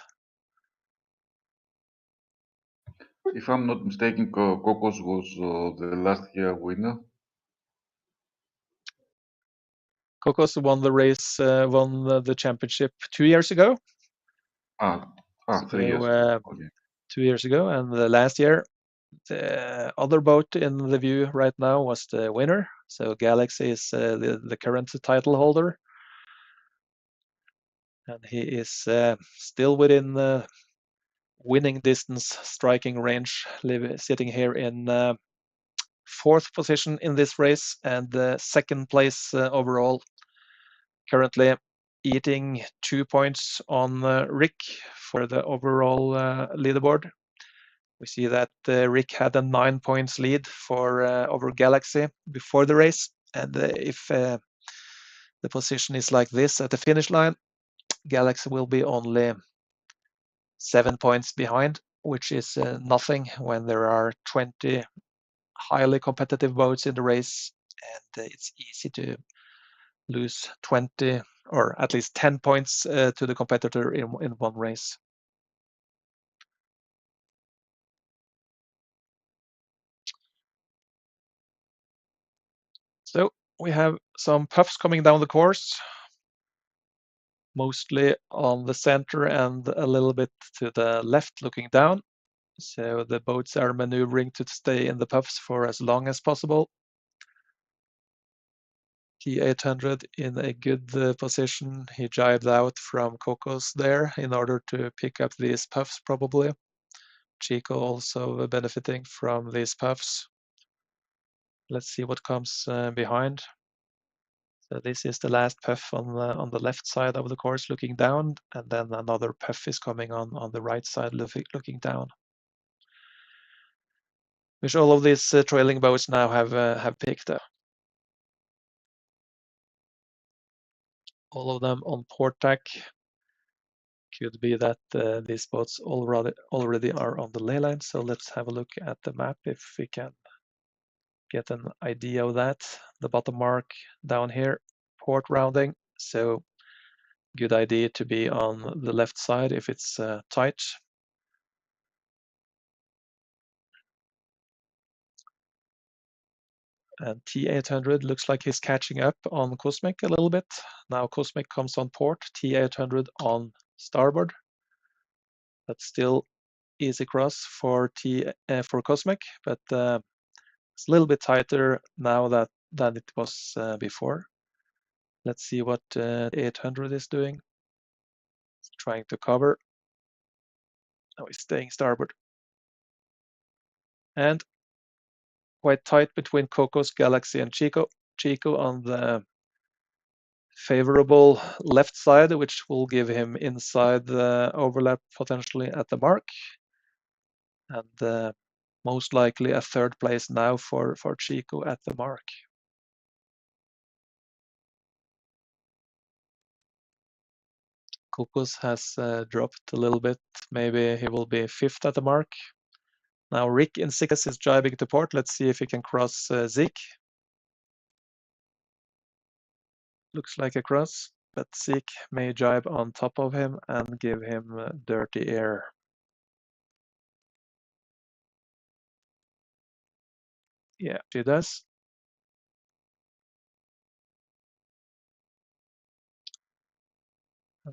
[SPEAKER 2] If I'm not mistaken, Cocos was the last year winner.
[SPEAKER 1] Cocos won the race, won the championship 2 years ago.
[SPEAKER 2] 3 years. Okay.
[SPEAKER 1] 2 years ago, and the last year, the other boat in the view right now was the winner, So Galaxy is the current title holder, and he is still within winning distance, striking range, sitting here in fourth position in this race and second place overall. Currently eating 2 points on Rick for the overall leaderboard. We see that Rick had a 9 points lead for over Galaxy before the race, and if the position is like this at the finish line, Galaxy will be only 7 points behind, which is nothing when there are 20 highly competitive boats in the race, and it's easy to lose 20 or at least 10 points to the competitor in one race. So we have some puffs coming down the course, mostly on the center and a little bit to the left looking down. So the boats are maneuvering to stay in the puffs for as long as possible. T800 in a good position. He jibed out from Cocos there in order to pick up these puffs probably. Chico also benefiting from these puffs. Let's see what comes behind. So this is the last puff on the left side of the course looking down, and then another puff is coming on the right side looking down. Which all of these trailing boats now have picked up. All of them on port tack. Could be that these boats already are on the ley line. So let's have a look at the map if we can get an idea of that. The bottom mark down here, port rounding. So good idea to be on the left side if it's tight. And T800 looks like he's catching up on Cosmic a little bit. Now Cosmic comes on port, T800 on starboard. But still easy cross for Cosmic, but it's a little bit tighter now than it was before. Let's see what 800 is doing. He's trying to cover. Now he's staying starboard. And quite tight between Cocos, Galaxy, and Chico. Chico on the favorable left side, which will give him inside the overlap potentially at the mark. And most likely a third place now for Chico at the mark. Cocos has dropped a little bit. Maybe he will be fifth at the mark. Now Rick in sixth is jibing to port. Let's see if he can cross Zeke. Looks like a cross, but Zeke may jibe on top of him and give him dirty air. Yeah, she does.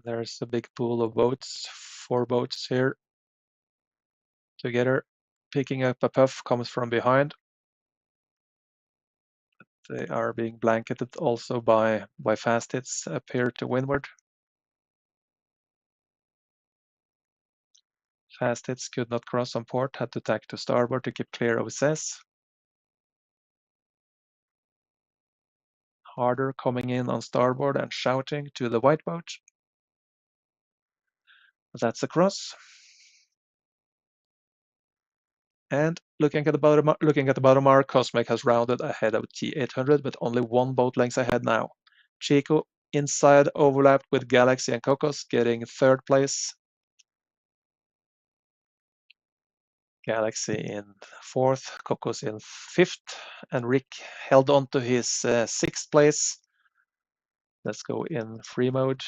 [SPEAKER 1] There's a big pool of boats, 4 boats here together. Picking up a puff comes from behind. They are being blanketed also by fast hits up here to windward. Fast hits could not cross on port, had to tack to starboard to keep clear of SS. Harder coming in on starboard and shouting to the white boat. That's a cross. And looking at the bottom mark, Cosmic has rounded ahead of T800, but only 1 boat length ahead now. Chico inside overlapped with Galaxy and Cocos, getting third place. Galaxy in fourth, Cocos in fifth, and Rick held on to his sixth place. Let's go in free mode.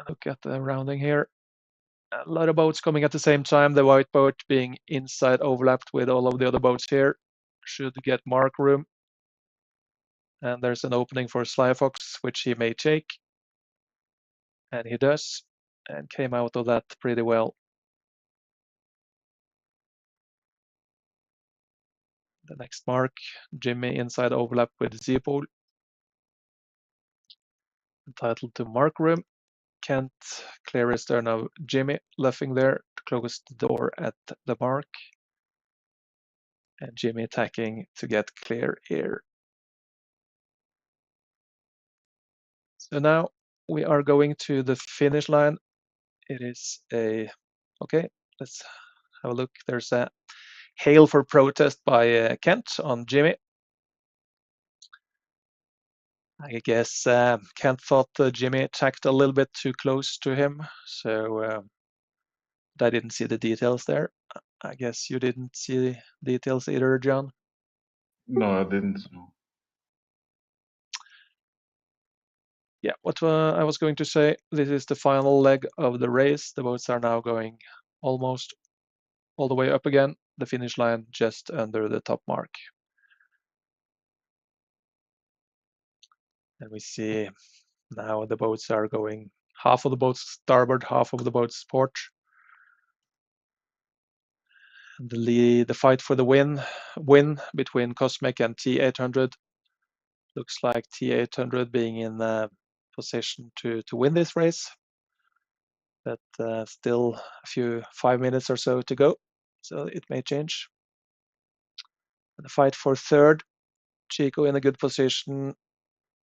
[SPEAKER 1] Look at the rounding here. A lot of boats coming at the same time. The white boat being inside overlapped with all of the other boats here. Should get mark room. And there's an opening for Sly Fox, which he may take. And he does. And came out of that pretty well. The next mark, Jimmy inside overlap with Z-pole. Entitled to mark room. Kent clear astern of Jimmy, luffing there to close the door at the mark. And Jimmy tacking to get clear air. So now we are going to the finish line. It is okay, let's have a look. There's a hail for protest by Kent on Jimmy. I guess Kent thought Jimmy tacked a little bit too close to him, so I didn't see the details there. I guess you didn't see the details either, John?
[SPEAKER 2] No, I didn't know.
[SPEAKER 1] Yeah, what I was going to say, this is the final leg of the race. The boats are now going almost all the way up again. The finish line just under the top mark. And we see now the boats are going, half of the boats starboard, half of the boats port. And the fight for the win between Cosmic and T800. Looks like T800 being in position to win this race. But still a 5 minutes or so to go, so it may change. And the fight for third, Chico in a good position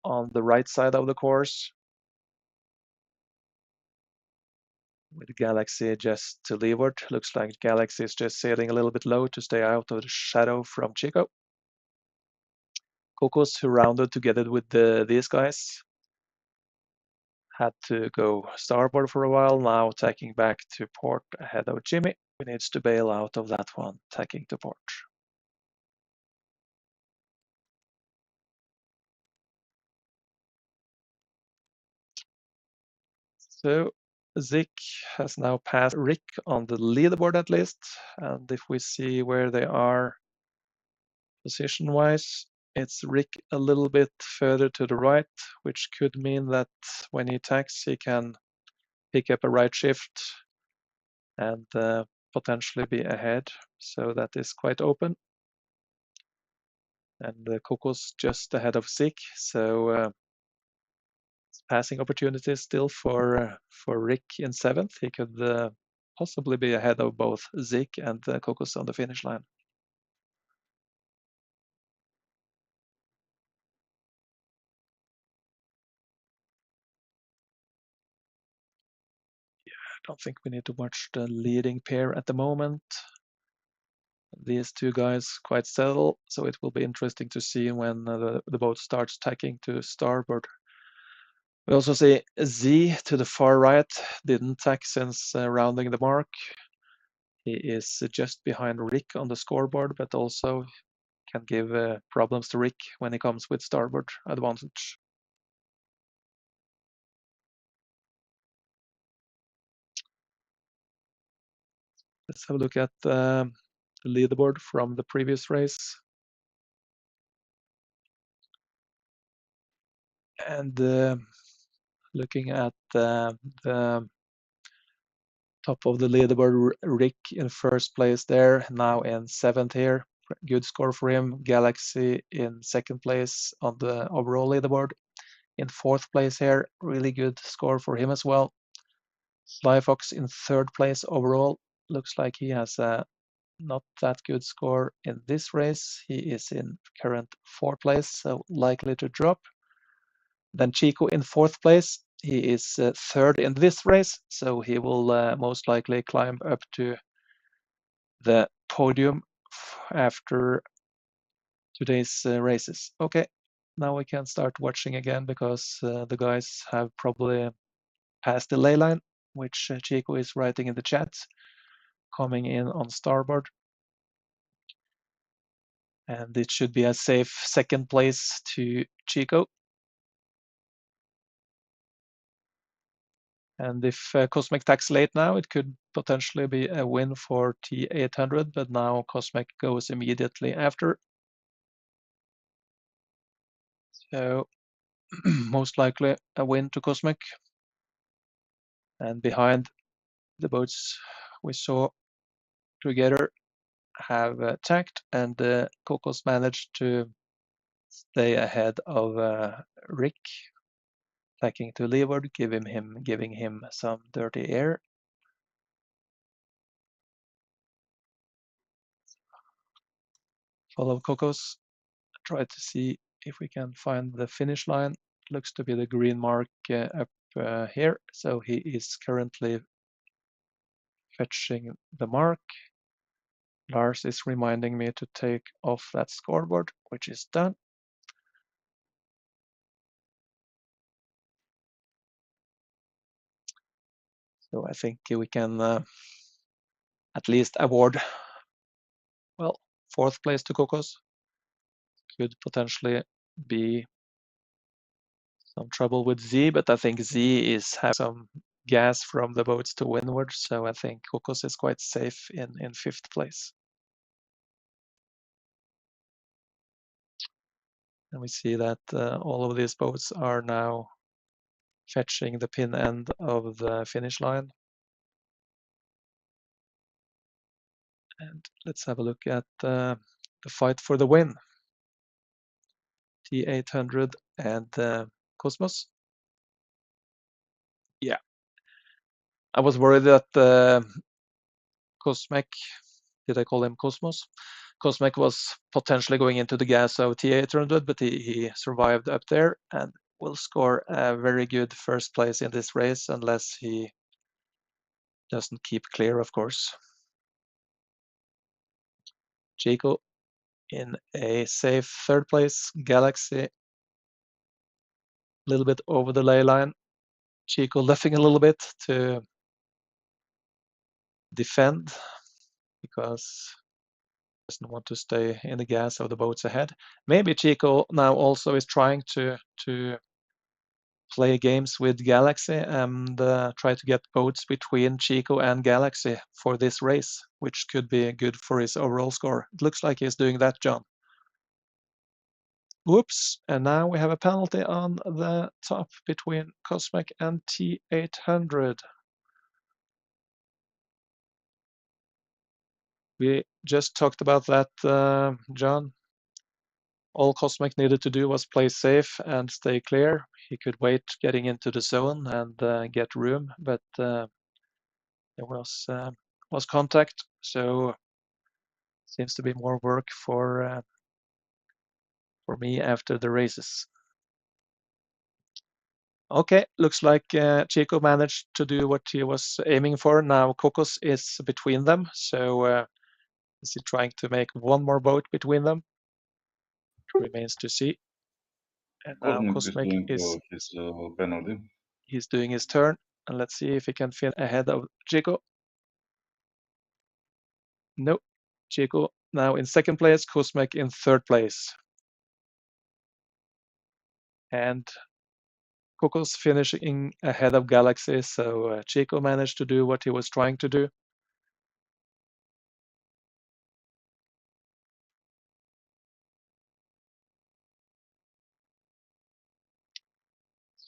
[SPEAKER 1] on the right side of the course, with Galaxy just to leeward. Looks like Galaxy is just sailing a little bit low to stay out of the shadow from Chico. Cocos, who rounded together with these guys, had to go starboard for a while, now tacking back to port ahead of Jimmy, who needs to bail out of that one, tacking to port. So Zik has now passed Rick on the leaderboard at least, and if we see where they are position-wise, it's Rick a little bit further to the right, which could mean that when he tacks, he can pick up a right shift and potentially be ahead. So that is quite open. And Coco's just ahead of Zik, so passing opportunities still for Rick in seventh. He could possibly be ahead of both Zik and Cocos on the finish line. I don't think we need to watch the leading pair at the moment. These two guys quite settle, so it will be interesting to see when the boat starts tacking to starboard. We also see Z to the far right, didn't tack since rounding the mark. He is just behind Rick on the scoreboard, but also can give problems to Rick when he comes with starboard advantage. Let's have a look at the leaderboard from the previous race. And looking at the top of the leaderboard, Rick in first place there, now in seventh here. Good score for him. Galaxy in second place on the overall leaderboard. In fourth place here, really good score for him as well. Sly Fox in third place overall. Looks like he has a not that good score in this race. He is in current fourth place, so likely to drop. Then Chico in fourth place. He is third in this race, so he will most likely climb up to the podium after today's races. Okay, now we can start watching again because the guys have probably passed the ley line, which Chico is writing in the chat, coming in on starboard. And it should be a safe second place to Chico. And if Cosmic tacks late now, it could potentially be a win for T800, but now Cosmic goes immediately after. So most likely a win to Cosmic. And behind the boats we saw together, have attacked, and Cocos managed to stay ahead of Rick, attacking to leeward, giving him some dirty air. Follow Cocos, try to see if we can find the finish line. Looks to be the green mark up here, so he is currently fetching the mark. Lars is reminding me to take off that scoreboard, which is done. So I think we can at least award, well, 4th place to Cocos. Could potentially be some trouble with Z, but I think Z is having some gas from the boats to windward, so I think Cocos is quite safe in 5th place. And we see that all of these boats are now fetching the pin end of the finish line. And let's have a look at the fight for the win. T800 and Cosmos. Yeah, I was worried that Cosmec, did I call him Cosmos? Cosmec was potentially going into the gas of T800, but he survived up there and will score a very good 1st place in this race unless he doesn't keep clear, of course. Chico in a safe 3rd place. Galaxy a little bit over the ley line. Chico luffing a little bit to defend because he doesn't want to stay in the gas of the boats ahead. Maybe Chico now also is trying to play games with Galaxy and try to get boats between Chico and Galaxy for this race, which could be good for his overall score. It looks like he's doing that, John. Whoops, and now we have a penalty on the top between Cosmic and T800. We just talked about that, John. All Cosmic needed to do was play safe and stay clear. He could wait getting into the zone and get room, but there was contact, so seems to be more work for me after the races. Okay, looks like Chico managed to do what he was aiming for. Now Cocos is between them, so is he trying to make one more boat between them? Remains to see. And now
[SPEAKER 2] Cosmic is
[SPEAKER 1] Cosmic
[SPEAKER 2] doing
[SPEAKER 1] is
[SPEAKER 2] his penalty.
[SPEAKER 1] he's doing his turn, and let's see if he can finish ahead of Chico. No, Chico now in 2nd place, Cosmic in 3rd place. And Cocos finishing ahead of Galaxy, so Chico managed to do what he was trying to do.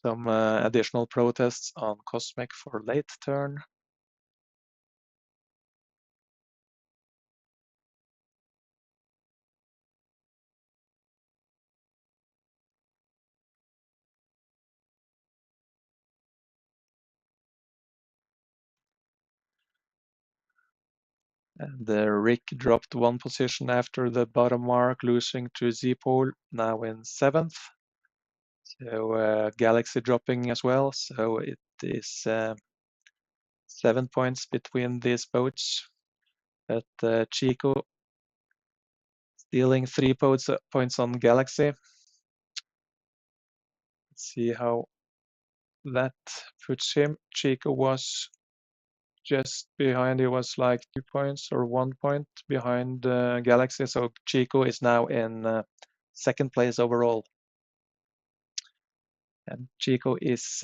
[SPEAKER 1] Some additional protests on Cosmic for late turn. And Rick dropped 1 position after the bottom mark, losing to Z-Pole, now in 7th. So Galaxy dropping as well, so it is 7 points between these boats. But Chico stealing 3 points on Galaxy. Let's see how that puts him. Chico was just behind. He was like 2 points or 1 point behind Galaxy. So Chico is now in 2nd place overall. And Chico is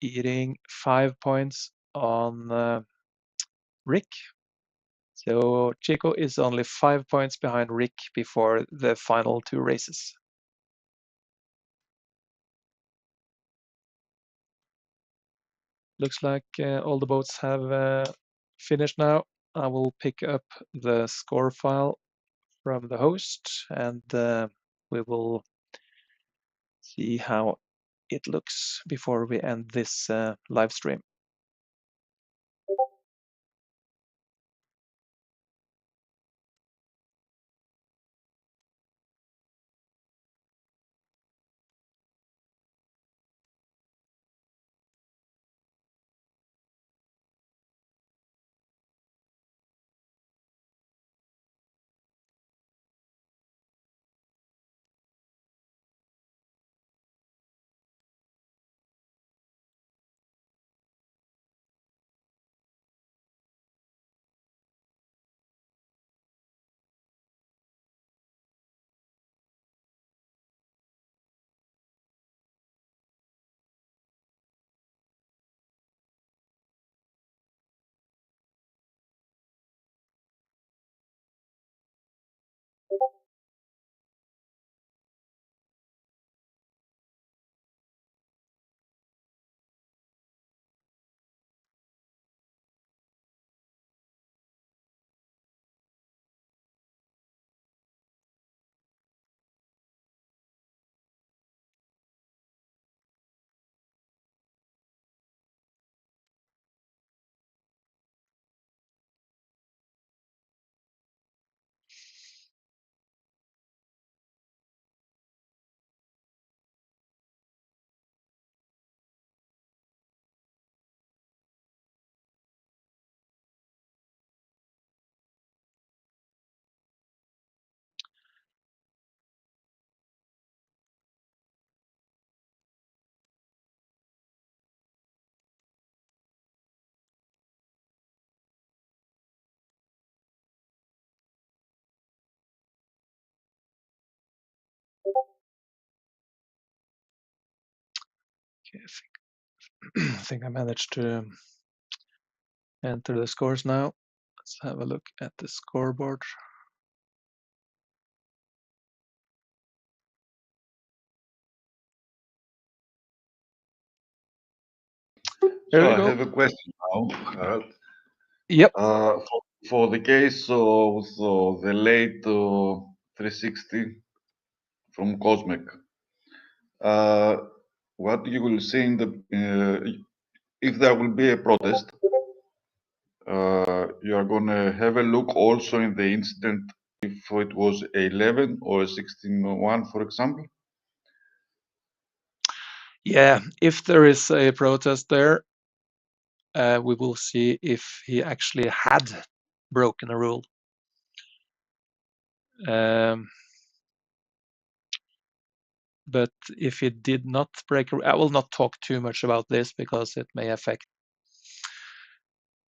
[SPEAKER 1] eating 5 points on Rick. So Chico is only 5 points behind Rick before the final 2 races. Looks like all the boats have finished now. I will pick up the score file from the host, and we will see how it looks before we end this live stream. Okay, I think I managed to enter the scores now. Let's have a look at the scoreboard. There
[SPEAKER 2] So
[SPEAKER 1] we
[SPEAKER 2] I
[SPEAKER 1] go.
[SPEAKER 2] have a question now, Harald.
[SPEAKER 1] Yep.
[SPEAKER 2] For the case of the late 360 from Cosmic, uh, what you will see in the if there will be a protest, you are going to have a look also in the incident if it was 11 or 16-1, for example.
[SPEAKER 1] Yeah, if there is a protest there, we will see if he actually had broken a rule. But if he did not break, I will not talk too much about this because it may affect.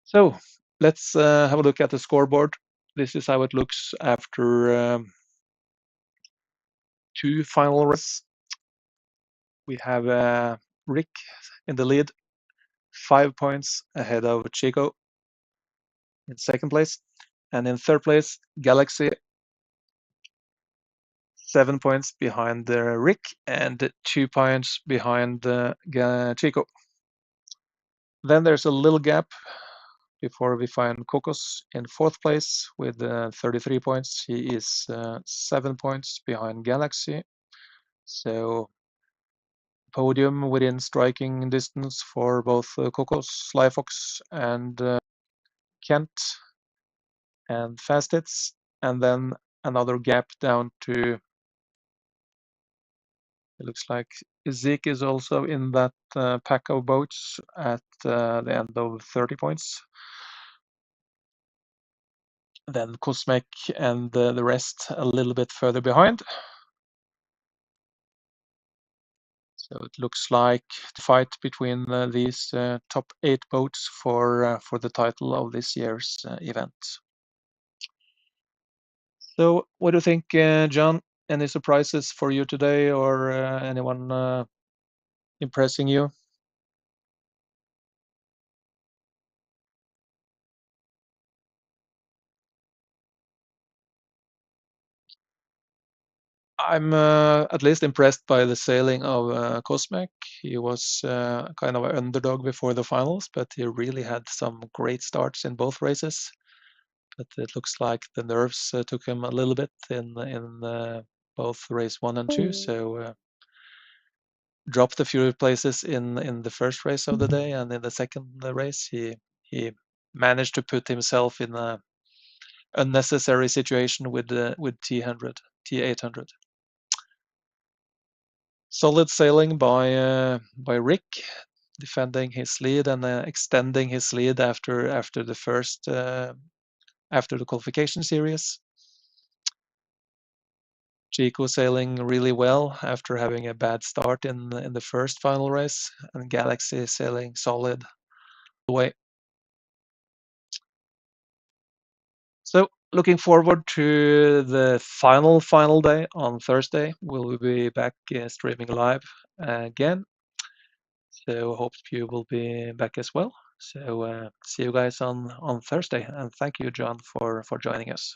[SPEAKER 1] So let's have a look at the scoreboard. This is how it looks after two final races. We have Rick in the lead, 5 points ahead of Chico in second place. And in third place, Galaxy, 7 points behind Rick and 2 points behind Chico. Then there's a little gap before we find Kokos in fourth place with 33 points. He is 7 points behind Galaxy. So podium within striking distance for both Kokos, Slyfox, and Kent and Fastits. And then another gap down to, it looks like Zeke is also in that pack of boats at the end of 30 points. Then Cosmic and the rest a little bit further behind. So it looks like the fight between these top 8 boats for the title of this year's event. So what do you think, John? Any surprises for you today, or anyone impressing you? I'm at least impressed by the sailing of Cosmic. He was kind of an underdog before the finals, but he really had some great starts in both races. but it looks like the nerves took him a little bit in both race 1 and 2. So dropped a few places in the first race of the day, and in the second race he managed to put himself in a unnecessary situation with T800. Solid sailing by Rick, defending his lead and extending his lead after the first after the qualification series. Chico sailing really well after having a bad start in the first final race, and Galaxy sailing solid the way. So looking forward to the final day on Thursday. We'll be back streaming live again. So hope you will be back as well. So see you guys on Thursday, and thank you, John, for joining us.